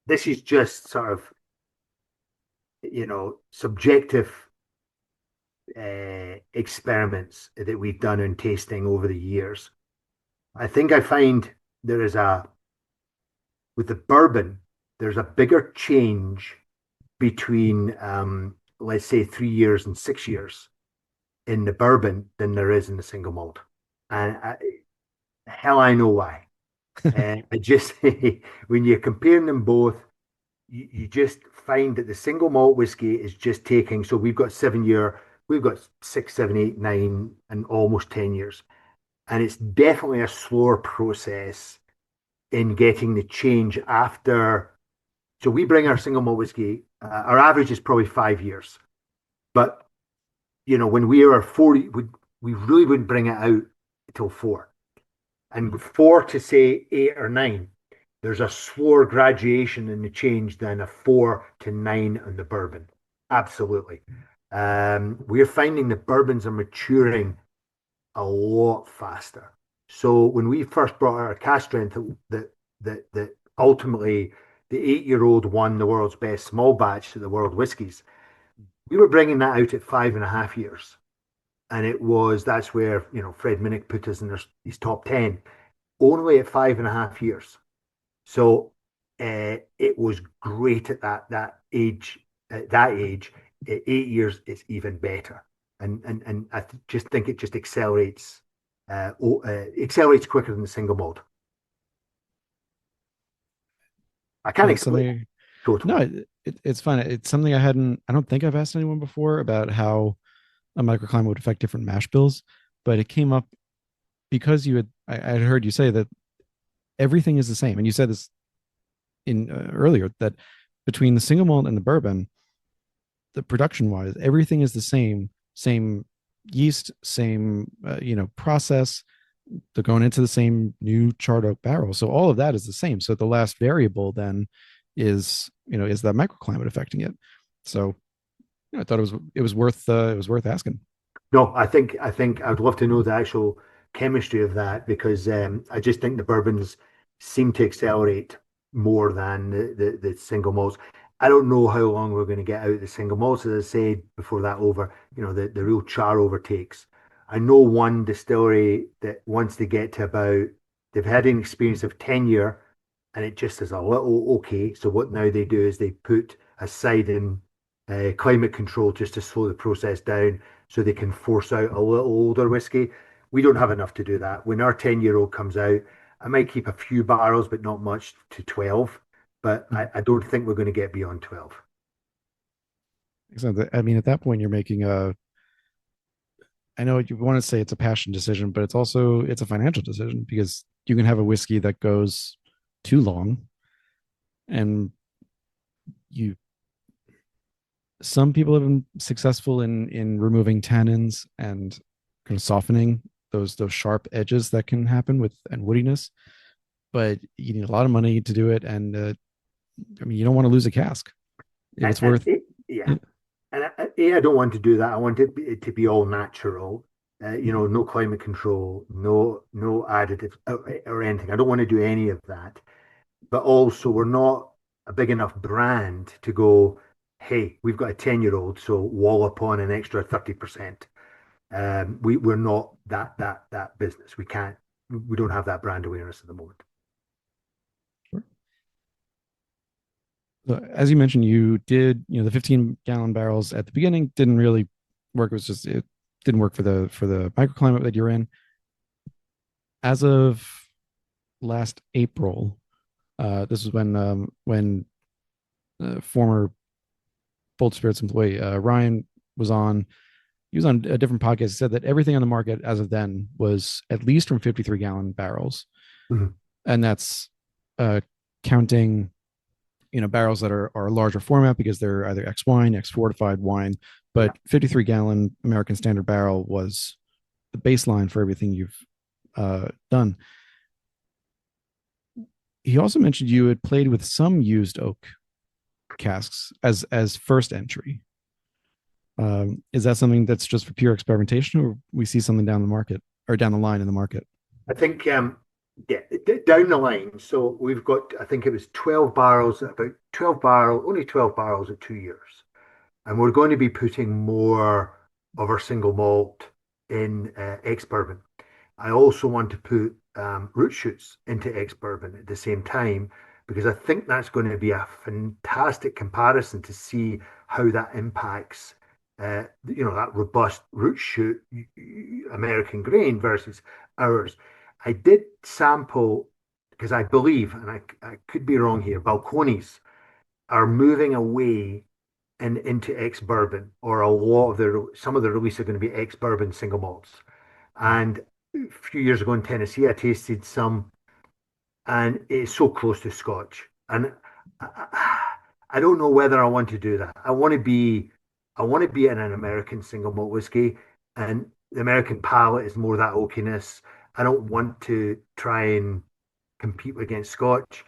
Speaker 2: This is just sort of, subjective experiments that we've done in tasting over the years. I think I find there is with the bourbon, there's a bigger change between, let's say, 3 years and 6 years in the bourbon than there is in the single malt. And hell, I know why. I just, when you're comparing them both, you just find that the single malt whiskey is just taking, so we've got 7 year, we've got 6, 7, 8, 9, and almost 10 years. And it's definitely a slower process in getting the change after. So we bring our single malt whiskey, our average is probably 5 years. But, when we are 40, we really wouldn't bring it out until 4. And 4 to say 8 or 9, there's a slower graduation in the change than a 4 to 9 on the bourbon. Absolutely. We're finding the bourbons are maturing a lot faster. So when we first brought our Cask Strength, that ultimately the 8-year-old won the world's best small batch of the world whiskies, we were bringing that out at 5.5 years. And that's where, Fred Minnick put us in his top 10, only at 5.5 years. So it was great at that age. At that age, at 8 years, it's even better. And I just think it just accelerates quicker than the single malt. I can't explain.
Speaker 1: No, it's fine. It's something I don't think I've asked anyone before about how a microclimate would affect different mash bills, but it came up because I had heard you say that everything is the same. And you said this in earlier, that between the single malt and the bourbon, the production wise, everything is the same yeast, same, process. They're going into the same new charred oak barrel. So all of that is the same. So the last variable then is that microclimate affecting it. So I thought it was worth asking.
Speaker 2: No, I think I'd love to know the actual chemistry of that, because I just think the bourbons seem to accelerate more than the single malts. I don't know how long we're going to get out the single malts, as I said before that the real char overtakes. I know one distillery that once they get to about, they've had an experience of 10 year and it just is a little okay. So what now they do is they put aside in climate control just to slow the process down so they can force out a little older whiskey. We don't have enough to do that. When our 10-year-old comes out, I might keep a few barrels, but not much, to 12. But I don't think we're going to get beyond 12.
Speaker 1: I mean, at that point, you're making I know you want to say it's a passion decision, but it's a financial decision, because you can have a whiskey that goes too long, and some people have been successful in removing tannins and kind of softening those sharp edges that can happen and woodiness, but you need a lot of money to do it. And I mean, you don't want to lose a cask if it's worth.
Speaker 2: Yeah. And I don't want to do that. I want it to be all natural. No climate control, no additives or anything. I don't want to do any of that. But also, we're not a big enough brand to go, hey, we've got a 10-year-old, so wallop on an extra 30%. We're not that business. We don't have that brand awareness at the moment.
Speaker 1: As you mentioned, you did, the 15-gallon barrels at the beginning didn't really work. It didn't work for the microclimate that you're in. As of last April, this is when former Boulder Spirits employee Ryan was on. He was on a different podcast. He said that everything on the market as of then was at least from 53-gallon barrels, and that's counting barrels that are larger format, because they're either X wine, X fortified wine. But 53-gallon American standard barrel was the baseline for everything you've done. he also mentioned you had played with some used oak casks as first entry. Is that something that's just for pure experimentation, or we see something down the market or down the line in the market?
Speaker 2: I think yeah, down the line. So we've got, I think it was 12 barrels, about 12 barrel, only 12 barrels at 2 years. And we're going to be putting more of our single malt in ex-bourbon. I also want to put root shoots into ex-bourbon at the same time because I think that's going to be a fantastic comparison to see how that impacts, that robust root shoot American grain versus ours. I did sample because I believe, and I could be wrong here, Balcones are moving away and into ex-bourbon, or some of the release are going to be ex-bourbon single malts. And a few years ago in Tennessee, I tasted some, and it's so close to Scotch. And I don't know whether I want to do that. I want to be in an American single malt whiskey, and the American palate is more that oakiness. I don't want to try and compete against Scotch.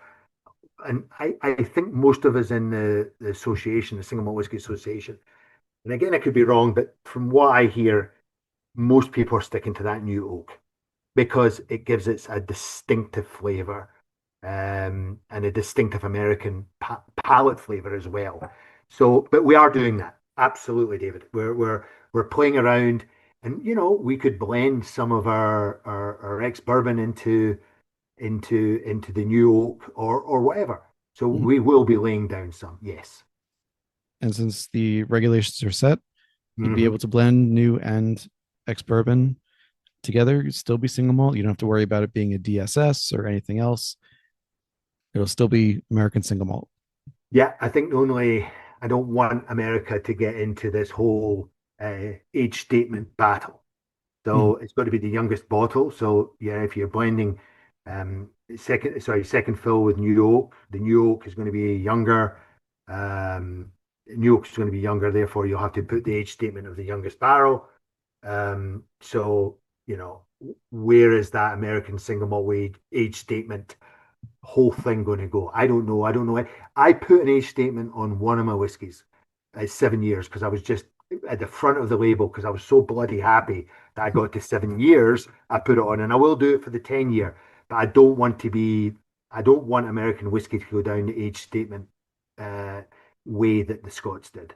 Speaker 2: And I think most of us in the association, the Single Malt Whiskey Association, and again, I could be wrong, but from what I hear, most people are sticking to that new oak because it gives it a distinctive flavor, and a distinctive American palate flavor as well. So, but we are doing that. Absolutely, David. We're playing around, and we could blend some of our ex bourbon into the new oak or whatever. So
Speaker 1: Mhm.
Speaker 2: we will be laying down some. Yes.
Speaker 1: And since the regulations are set, you'd be
Speaker 2: Hmm.
Speaker 1: able to blend new and ex bourbon together. You'd still be single malt. You don't have to worry about it being a DSS or anything else. It'll still be American single malt.
Speaker 2: Yeah, I think only I don't want America to get into this whole age statement battle.
Speaker 1: Mhm.
Speaker 2: So it's got to be the youngest bottle. So yeah, if you're blending second fill with new oak, the new oak is going to be younger. New oak is going to be younger, therefore you'll have to put the age statement of the youngest barrel. So where is that American single malt age statement whole thing going to go? I don't know. I don't know. I put an age statement on one of my whiskies at 7 years because I was just at the front of the label because I was so bloody happy that I got to 7 years. I put it on, and I will do it for the 10 year. But I don't want American whiskey to go down the age statement uh, way that the Scots did.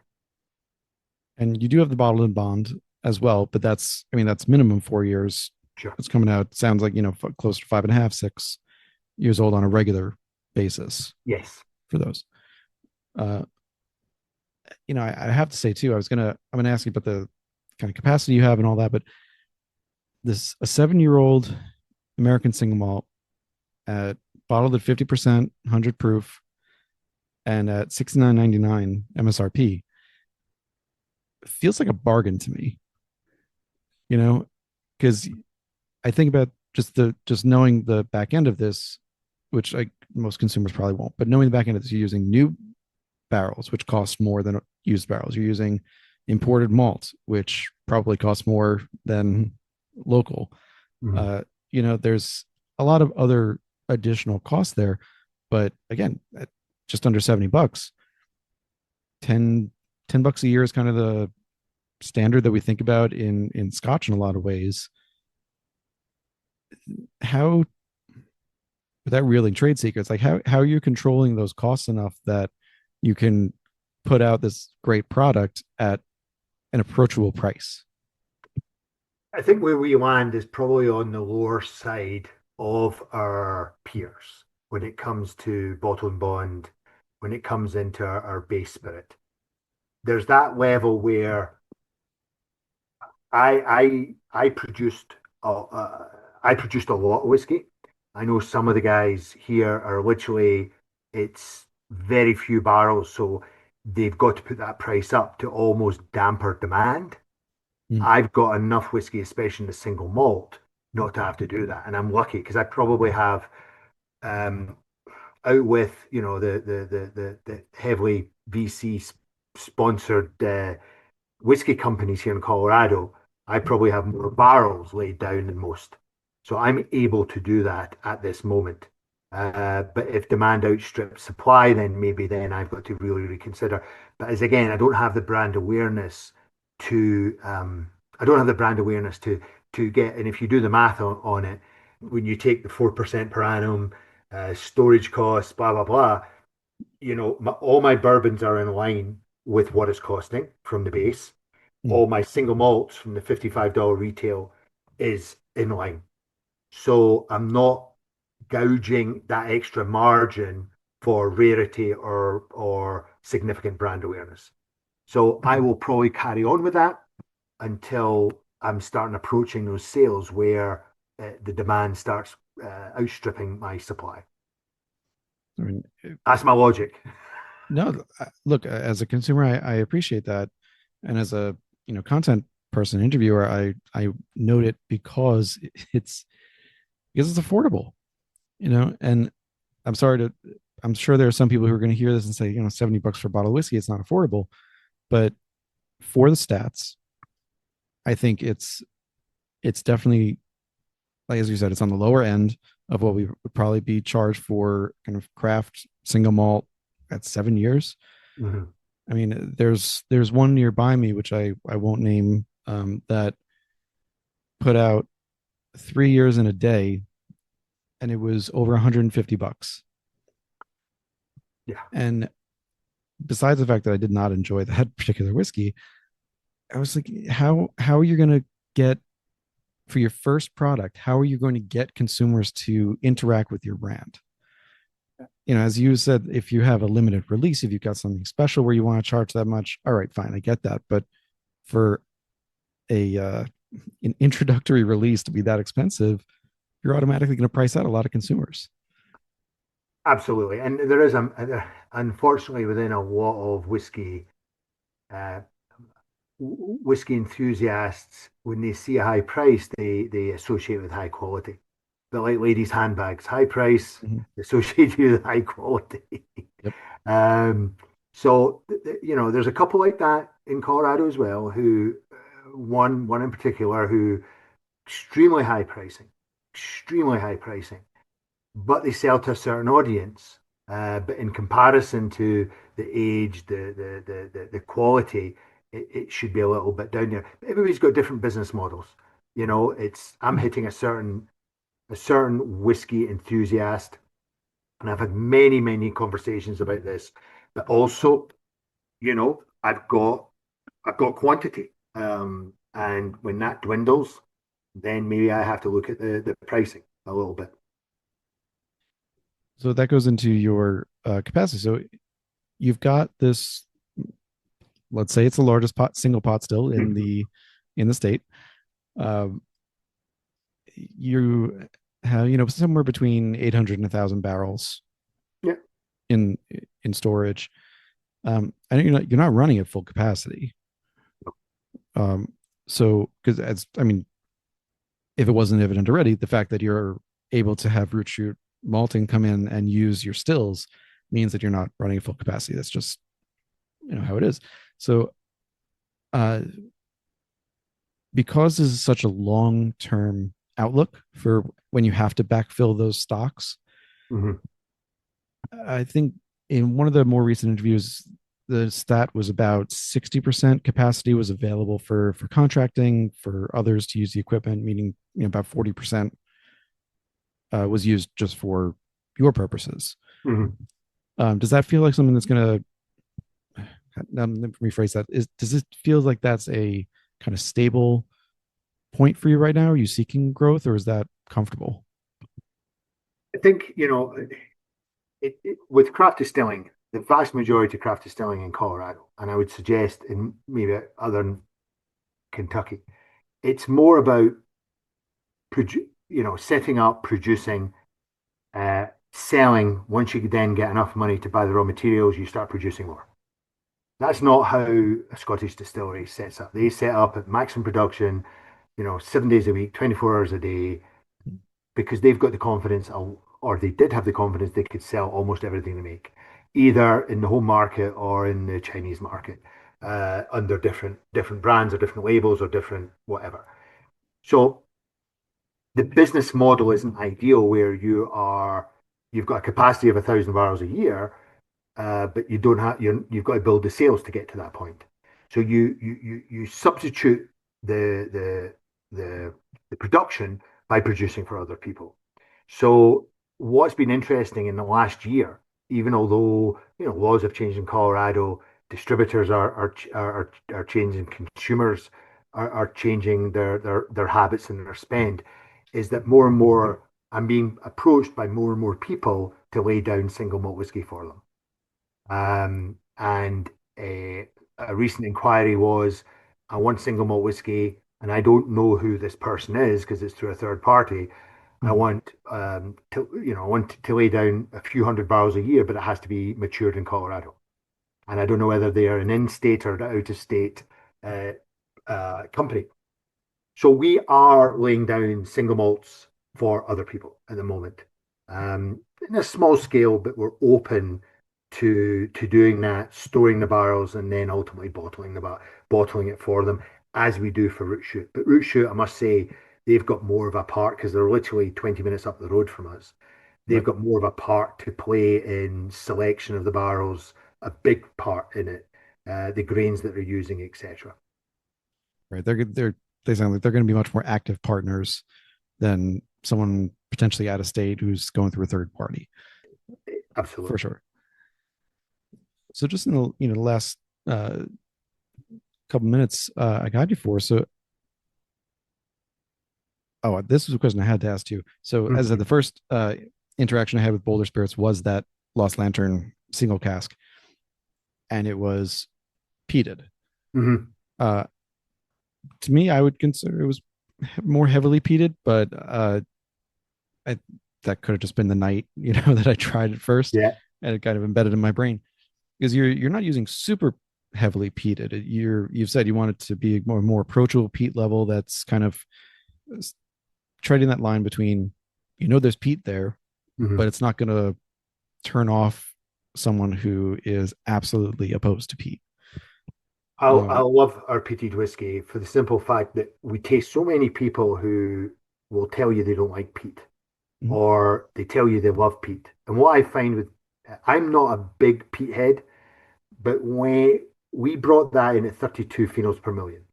Speaker 1: And you do have the bottled and bond as well, but I mean, that's minimum 4 years.
Speaker 2: Sure.
Speaker 1: It's coming out, sounds like, close to 5.5, 6 years old on a regular basis
Speaker 2: Yes.
Speaker 1: for those. Uh, I have to say too, I'm gonna ask you about the kind of capacity you have and all that, but this a 7-year-old American single malt at bottled at 50%, 100 proof, and at 69.99 MSRP feels like a bargain to me. You know, because I think about just knowing the back end of this, which most consumers probably won't, but knowing the back end of this, you're using new barrels, which cost more than used barrels. You're using imported malt, which probably costs more than local.
Speaker 2: Mhm.
Speaker 1: There's a lot of other additional costs there, but again, at just under $70, 10, $10 a year is kind of the standard that we think about in Scotch in a lot of ways. How, without revealing trade secrets, like how are you controlling those costs enough that you can put out this great product at an approachable price?
Speaker 2: I think where we land is probably on the lower side of our peers when it comes to bottle and bond, when it comes into our base spirit. There's that level where I produced a lot of whiskey. I know some of the guys here are literally it's very few barrels, so they've got to put that price up to almost damper demand.
Speaker 1: Mm.
Speaker 2: I've got enough whiskey, especially in the single malt, not to have to do that. And I'm lucky because I probably have um, out with the heavily VC sponsored whiskey companies here in Colorado. I probably have more barrels laid down than most. So I'm able to do that at this moment. But if demand outstrips supply, then maybe then I've got to really reconsider. But as again, I don't have the brand awareness to I don't have the brand awareness to get. And if you do the math on it, when you take the 4% per annum, storage costs, blah blah blah, all my bourbons are in line with what it's costing from the base.
Speaker 1: Mm.
Speaker 2: All my single malts from the $55 retail is in line. So I'm not gouging that extra margin for rarity or significant brand awareness. So I will probably carry on with that until I'm starting approaching those sales where the demand starts outstripping my supply.
Speaker 1: I mean,
Speaker 2: That's my logic.
Speaker 1: no, look, as a consumer, I appreciate that, and as a content person, interviewer, I note it it's because it's affordable, and I'm sorry to, I'm sure there are some people who are going to hear this and say, $70 for a bottle of whiskey, it's not affordable, but for the stats, I think it's definitely, like as you said, it's on the lower end of what we would probably be charged for kind of craft single malt at 7 years.
Speaker 2: Mhm.
Speaker 1: I mean, there's one nearby me, which I won't name, that put out 3 years in a day, and it was over $150.
Speaker 2: Yeah,
Speaker 1: And besides the fact that I did not enjoy that particular whiskey, I was like, how are you going to get, for your first product, how are you going to get consumers to interact with your brand? As you said, if you have a limited release, if you've got something special where you want to charge that much, all right, fine, I get that. But for a an introductory release to be that expensive, you're automatically going to price out a lot of consumers.
Speaker 2: absolutely. And there is unfortunately within a lot of uh, whiskey enthusiasts, when they see a high price, they associate with high quality. But like ladies' handbags, high price
Speaker 1: Mhm.
Speaker 2: associated with high quality.
Speaker 1: Yep.
Speaker 2: um, so there's a couple like that in Colorado as well. Who one in particular who extremely high pricing, but they sell to a certain audience. But in comparison to the age, the quality, it should be a little bit down there. Everybody's got different business models. I'm hitting a certain whiskey enthusiast, and I've had many conversations about this. But also, I've got quantity, and when that dwindles, then maybe I have to look at the pricing a little bit.
Speaker 1: So that goes into your capacity. So you've got this. Let's say it's the largest single pot still in the state. Um, you have somewhere between 800 and 1,000 barrels
Speaker 2: Yeah.
Speaker 1: in in storage. I know you're not running at full capacity. Um, so because if it wasn't evident already, the fact that you're able to have root shoot malting come in and use your stills means that you're not running at full capacity. That's just how it is. So uh, because this is such a long term outlook for when you have to backfill those stocks,
Speaker 2: Mhm.
Speaker 1: I think in one of the more recent interviews, the stat was about 60% capacity was available for contracting, for others to use the equipment, meaning about 40% was used just for your purposes.
Speaker 2: Mhm.
Speaker 1: Does that feel like something that's going to, let me rephrase that, does it feel like that's a kind of stable point for you right now? Are you seeking growth, or is that comfortable?
Speaker 2: I think, with craft distilling, the vast majority of craft distilling in Colorado, and I would suggest in maybe other Kentucky, it's more about setting up, producing, selling. Once you then get enough money to buy the raw materials, you start producing more. That's not how a Scottish distillery sets up. They set up at maximum production, 7 days a week, 24 hours a day, because they've got the confidence, or they did have the confidence they could sell almost everything they make, either in the home market or in the Chinese market, under different brands or different labels or different whatever. So the business model isn't ideal where you are. You've got a capacity of 1,000 barrels a year, but you don't have you've got to build the sales to get to that point. So you substitute the the the the production by producing for other people. So what's been interesting in the last year, even although laws have changed in Colorado, distributors are changing, consumers are changing their habits and their spend, is that more and more I'm being approached by more and more people to lay down single malt whiskey for them. And a recent inquiry was, I want single malt whiskey, and I don't know who this person is because it's through a third party. I
Speaker 1: Mhm.
Speaker 2: want I want to lay down a few hundred barrels a year, but it has to be matured in Colorado. And I don't know whether they are an in-state or an out-of-state uh, company. So we are laying down single malts for other people at the moment, in a small scale, but we're open to doing that, storing the barrels, and then ultimately bottling it for them as we do for Root Shoot. But Root Shoot, I must say, they've got more of a part because they're literally 20 minutes up the road from us. They've
Speaker 1: Right.
Speaker 2: got more of a part to play in selection of the barrels, a big part in it, the grains that they're using, etc.
Speaker 1: Right. They sound like they're going to be much more active partners than someone potentially out of state who's going through a third party, for
Speaker 2: Absolutely.
Speaker 1: sure. So just in the the last uh, couple minutes I got you for. So this was a question I had to ask you. So as I said,
Speaker 2: Mhm.
Speaker 1: the first interaction I had with Boulder Spirits was that Lost Lantern single cask, and it was peated.
Speaker 2: Mhm.
Speaker 1: Uh, to me, I would consider it was more heavily peated, but I that could have just been the night that I tried it first,
Speaker 2: Yeah.
Speaker 1: and it kind of embedded in my brain because you're not using super heavily peated. You've said you want it to be more approachable peat level. That's kind of trading that line between there's peat there, but
Speaker 2: Mhm.
Speaker 1: it's not going to turn off someone who is absolutely opposed to peat.
Speaker 2: I
Speaker 1: Um,
Speaker 2: love our peated whiskey for the simple fact that we taste so many people who will tell you they don't like peat
Speaker 1: mhm,
Speaker 2: or they tell you they love peat. And what I find with, I'm not a big peat head, but when we brought that in at 32 phenols per million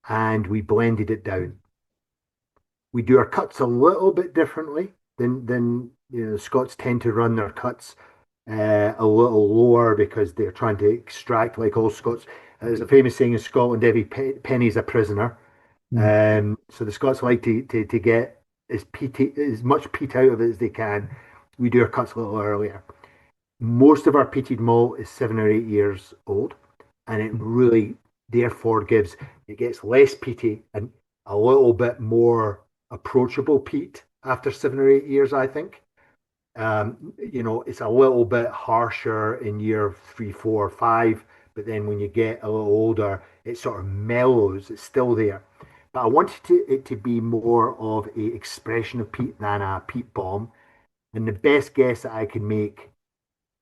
Speaker 2: and we blended it down, we do our cuts a little bit differently than Scots tend to run their cuts a little lower because they're trying to extract, like all Scots. There's a famous saying in Scotland, every penny's a prisoner.
Speaker 1: mhm,
Speaker 2: So the Scots like to get as much peat out of it as they can. We do our cuts a little earlier. Most of our peated malt is 7 or 8 years old, and it
Speaker 1: mhm,
Speaker 2: really therefore it gets less peaty and a little bit more approachable peat after 7 or 8 years, I think. It's a little bit harsher in year 3, 4, 5, but then when you get a little older, it sort of mellows. It's still there. But I wanted it to be more of a expression of peat than a peat bomb. And the best guess that I can make,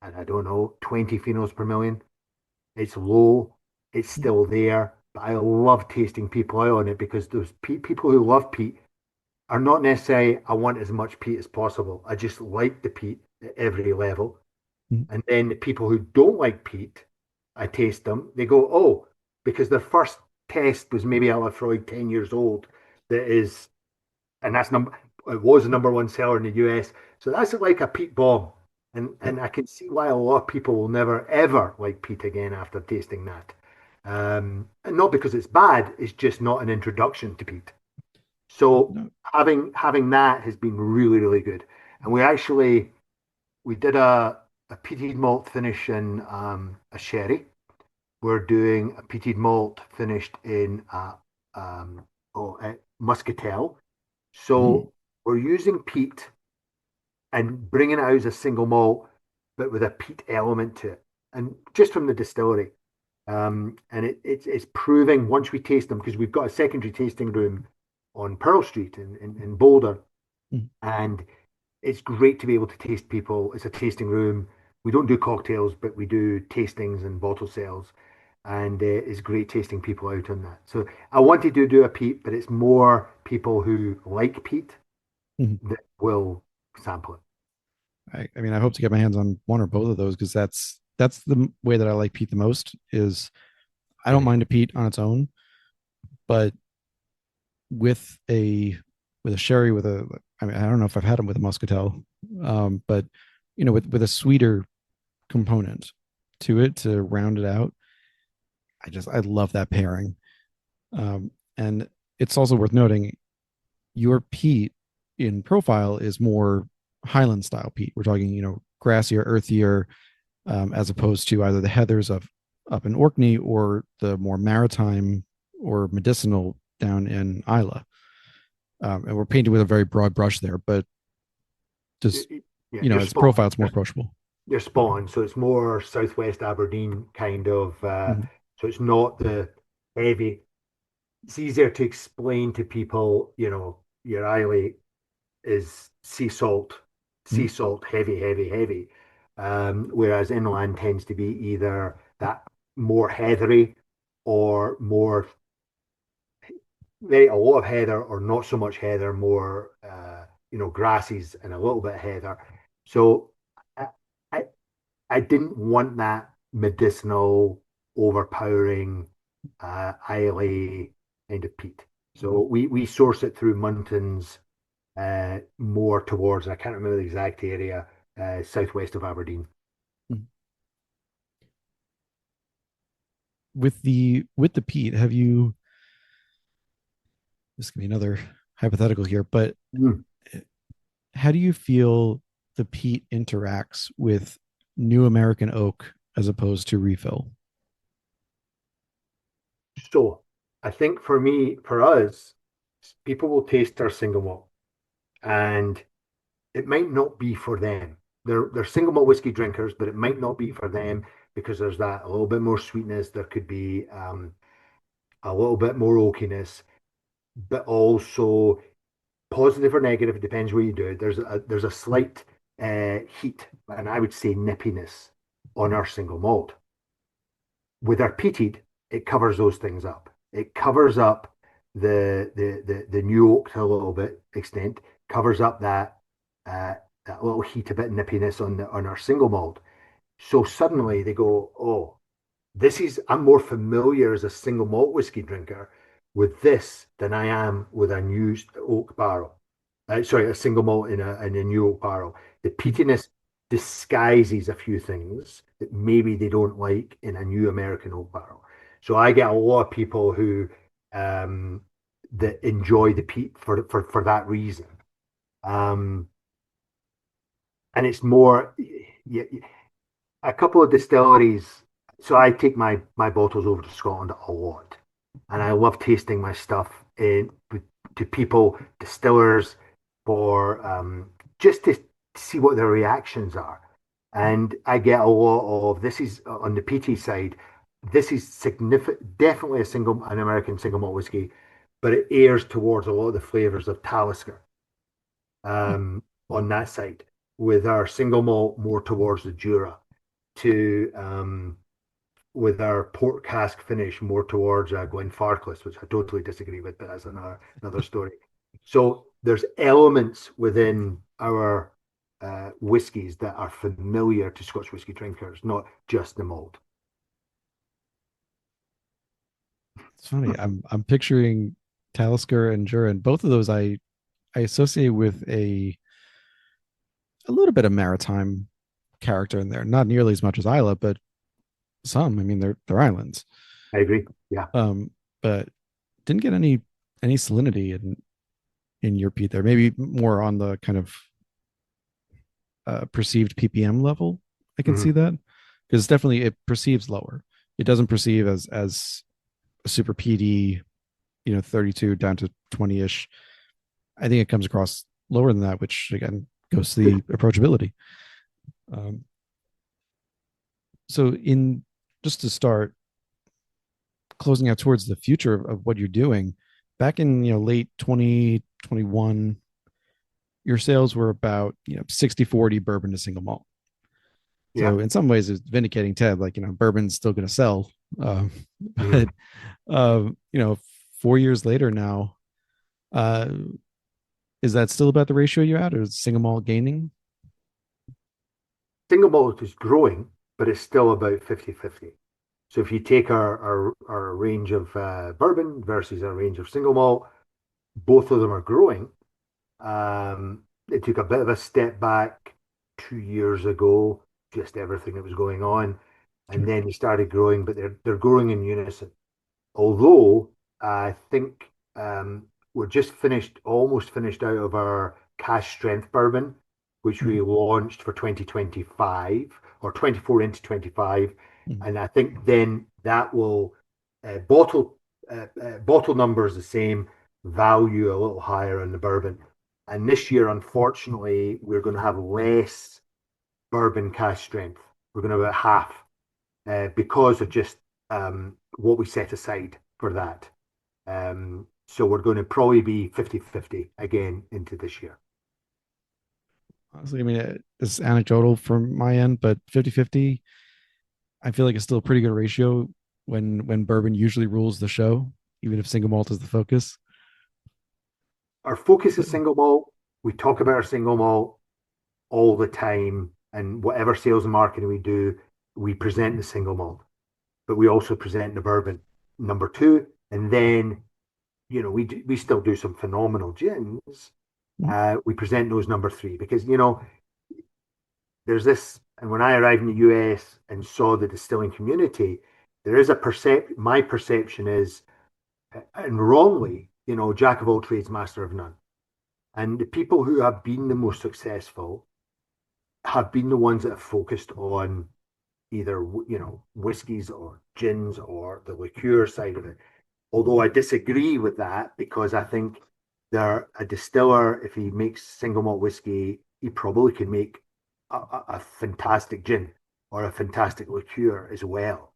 Speaker 2: and I don't know, 20 phenols per million. It's low. It's
Speaker 1: mhm,
Speaker 2: still there. But I love tasting people out on it because those people who love peat are not necessarily, I want as much peat as possible. I just like the peat at every level.
Speaker 1: mhm,
Speaker 2: And then the people who don't like peat, I taste them. They go, oh, because their first test was maybe a Lafroig 10 years old, that is, and it was the number one seller in the US. So that's like a peat bomb.
Speaker 1: yep.
Speaker 2: And I can see why a lot of people will never ever like peat again after tasting that. And not because it's bad, it's just not an introduction to peat. So
Speaker 1: No,
Speaker 2: having that has been really, really good. And we did a peated malt finish in a sherry. We're doing a peated malt finished in a muscatel.
Speaker 1: mm,
Speaker 2: So we're using peat and bringing it out as a single malt, but with a peat element to it, and just from the distillery. And it's proving once we taste them because we've got a secondary tasting room on Pearl Street in Boulder,
Speaker 1: mm.
Speaker 2: and it's great to be able to taste people. It's a tasting room. We don't do cocktails, but we do tastings and bottle sales, and it's great tasting people out on that. So I wanted to do a peat, but it's more people who like peat
Speaker 1: Mhm.
Speaker 2: that will sample it.
Speaker 1: I mean, I hope to get my hands on one or both of those because that's the way that I like peat the most. Is I don't mind a peat on its own, but with a sherry with a, I mean, I don't know if I've had them with a muscatel, but with a sweeter component to it to round it out. I love that pairing. And it's also worth noting your peat in profile is more Highland style peat. We're talking, grassier, earthier, as opposed to either the heathers of up in Orkney or the more maritime or medicinal down in Isla. And we're painted with a very broad brush there, but just
Speaker 2: Yeah, you're
Speaker 1: its
Speaker 2: spot
Speaker 1: profile,
Speaker 2: on.
Speaker 1: it's more approachable.
Speaker 2: You're spot on. So it's more Southwest Aberdeen kind of.
Speaker 1: Mhm.
Speaker 2: So it's not the heavy. It's easier to explain to people. Your Islay is sea
Speaker 1: Mhm.
Speaker 2: salt, heavy, heavy, heavy. Whereas inland tends to be either that more heathery or more very a lot of heather or not so much heather, more grasses and a little bit of heather. So I, I I didn't want that medicinal, overpowering Islay kind of peat. So we source it through Muntons, more towards, I can't remember the exact area, southwest of Aberdeen.
Speaker 1: Mhm. With the peat, have you, this could be another hypothetical here, but
Speaker 2: Mm.
Speaker 1: how do you feel the peat interacts with new American oak as opposed to refill?
Speaker 2: So I think for us, people will taste our single malt and it might not be for them. They're single malt whiskey drinkers, but it might not be for them because there's that a little bit more sweetness. There could be a little bit more oakiness, but also positive or negative. It depends where you do it. There's a slight heat, and I would say nippiness on our single malt. With our peated, it covers those things up. It covers up the new oak to a little bit extent, covers up uh, that little heat, a bit nippiness on our single malt. So suddenly they go, oh, I'm more familiar as a single malt whiskey drinker with this than I am with a new oak barrel. Sorry, a single malt in a new oak barrel. The peatiness disguises a few things that maybe they don't like in a new American oak barrel. So I get a lot of people who um, that enjoy the peat for that reason. Um, and it's more, yeah, a couple of distilleries. So I take my bottles over to Scotland a lot, and I love tasting my stuff to people, distillers, for just to see what their reactions are. And I get a lot of this is on the PT side. This is significant, definitely an American single malt whiskey, but it airs towards a lot of the flavors of Talisker on that side, with our single malt more towards the Jura to with our port cask finish more towards Glenfarclas, which I totally disagree with, but that's another story. So there's elements within our whiskies that are familiar to Scotch whisky drinkers, not just the malt.
Speaker 1: It's funny. I'm picturing Talisker and Jura, and both of those I associate with a little bit of maritime character in there. Not nearly as much as Isla, but some. I mean, they're islands.
Speaker 2: I agree. Yeah.
Speaker 1: But didn't get any salinity in your peat there. Maybe more on the kind of perceived ppm level. I can see
Speaker 2: Mm-hmm.
Speaker 1: that because definitely it perceives lower. It doesn't perceive as a super PD, 32 down to 20ish. I think it comes across lower than that, which again goes to the approachability. Um, so in just to start closing out towards the future of what you're doing, back in late 2021, your sales were about 60-40 bourbon to single malt.
Speaker 2: Yeah.
Speaker 1: So in some ways, it's vindicating Ted. Like bourbon's still going to sell, um,
Speaker 2: Mm-hmm.
Speaker 1: but 4 years later now, uh, is that still about the ratio you had, or is single malt gaining?
Speaker 2: Single malt is growing, but it's still about 50-50. So if you take our range of bourbon versus our range of single malt, both of them are growing. It took a bit of a step back 2 years ago, just everything that was going on, and
Speaker 1: Sure.
Speaker 2: then they started growing, but they're growing in unison. Although I think we're just almost finished out of our Cask Strength bourbon, which we
Speaker 1: Mhm.
Speaker 2: launched for 2025 or 24 into 25.
Speaker 1: Mhm.
Speaker 2: And I think then that will bottle number is the same, value a little higher in the bourbon. And this year, unfortunately, we're going to have less bourbon Cask Strength. We're going to have about half because of just what we set aside for that. So we're going to probably be 50-50 again into this year.
Speaker 1: Honestly, I mean, it's anecdotal from my end, but 50-50, I feel like it's still a pretty good ratio when bourbon usually rules the show, even if single malt is the focus.
Speaker 2: Our focus is
Speaker 1: So,
Speaker 2: single malt. We talk about our single malt all the time, and whatever sales and marketing we do, we present the single malt, but we also present the bourbon number two, and then we still do some phenomenal gins.
Speaker 1: mm,
Speaker 2: We present those number three because there's this, and when I arrived in the US and saw the distilling community, there is a my perception is, and wrongly, jack of all trades, master of none. And the people who have been the most successful have been the ones that have focused on either, whiskeys or gins or the liqueur side of it. Although I disagree with that because I think a distiller, if he makes single malt whiskey, he probably could make a fantastic gin or a fantastic liqueur as well.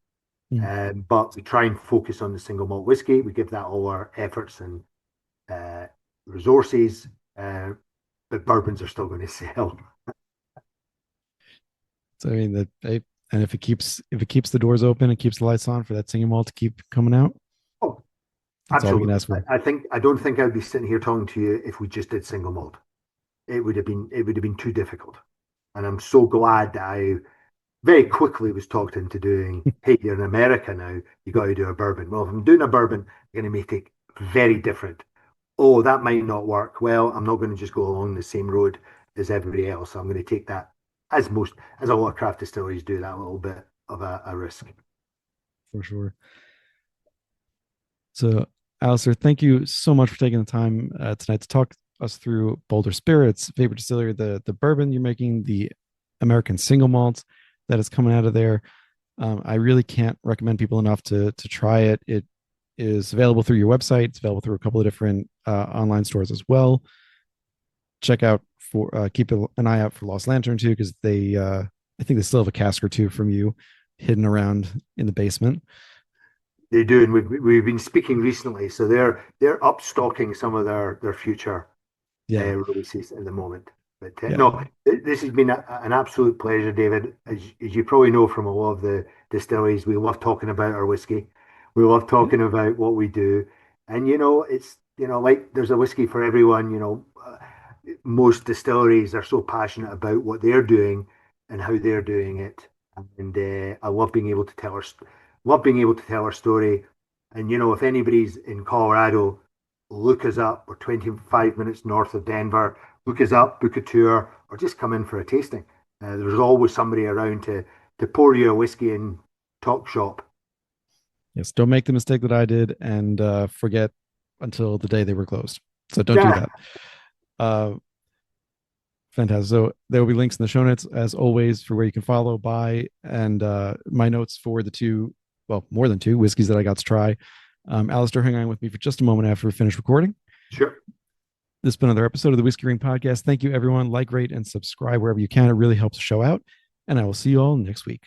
Speaker 1: mm.
Speaker 2: But we try and focus on the single malt whiskey. We give that all our efforts and uh, resources, but bourbons are still going to sell.
Speaker 1: So I mean and if it keeps the doors open and keeps the lights on for that single malt to keep coming out,
Speaker 2: Oh,
Speaker 1: that's all we can
Speaker 2: absolutely.
Speaker 1: ask for.
Speaker 2: I don't think I'd be sitting here talking to you if we just did single malt. It would have been too difficult. And I'm so glad that I very quickly was talked into doing, hey, you're in America now, you got to do a bourbon. Well, if I'm doing a bourbon, I'm going to make it very different. Oh, that might not work. Well, I'm not going to just go along the same road as everybody else. I'm going to take that, as a lot of craft distilleries do, that little bit of a risk.
Speaker 1: For sure. So, Alistair, thank you so much for taking the time tonight to talk us through Boulder Spirits, favorite distillery, the bourbon you're making, the American single malt that is coming out of there. I really can't recommend people enough to try it. It is available through your website. It's available through a couple of different online stores as well. Check out keep an eye out for Lost Lantern too, because I think they still have a cask or two from you hidden around in the basement.
Speaker 2: They do, and we've been speaking recently, so they're upstocking some of their future
Speaker 1: Yeah,
Speaker 2: releases at the moment. But
Speaker 1: yeah,
Speaker 2: no, this has been an absolute pleasure, David. As you probably know from a lot of the distilleries, we love talking about our whiskey. We love
Speaker 1: yeah.
Speaker 2: talking about what we do, and it's like there's a whiskey for everyone. Most distilleries are so passionate about what they're doing and how they're doing it, and I love being able to tell our story. And if anybody's in Colorado, look us up. We're 25 minutes north of Denver. Look us up, book a tour, or just come in for a tasting. There's always somebody around to pour you a whiskey and talk shop.
Speaker 1: Yes, don't make the mistake that I did and forget until the day they were closed. So don't do
Speaker 2: Yeah,
Speaker 1: that. Uh, Fantastic. So there will be links in the show notes as always for where you can follow, buy, and my notes for the two, well, more than two whiskeys that I got to try. Alistair, hang on with me for just a moment after we finish recording.
Speaker 2: sure.
Speaker 1: This has been another episode of the Whiskey Ring Podcast. Thank you, everyone. Like, rate, and subscribe wherever you can. It really helps the show out. And I will see you all next week.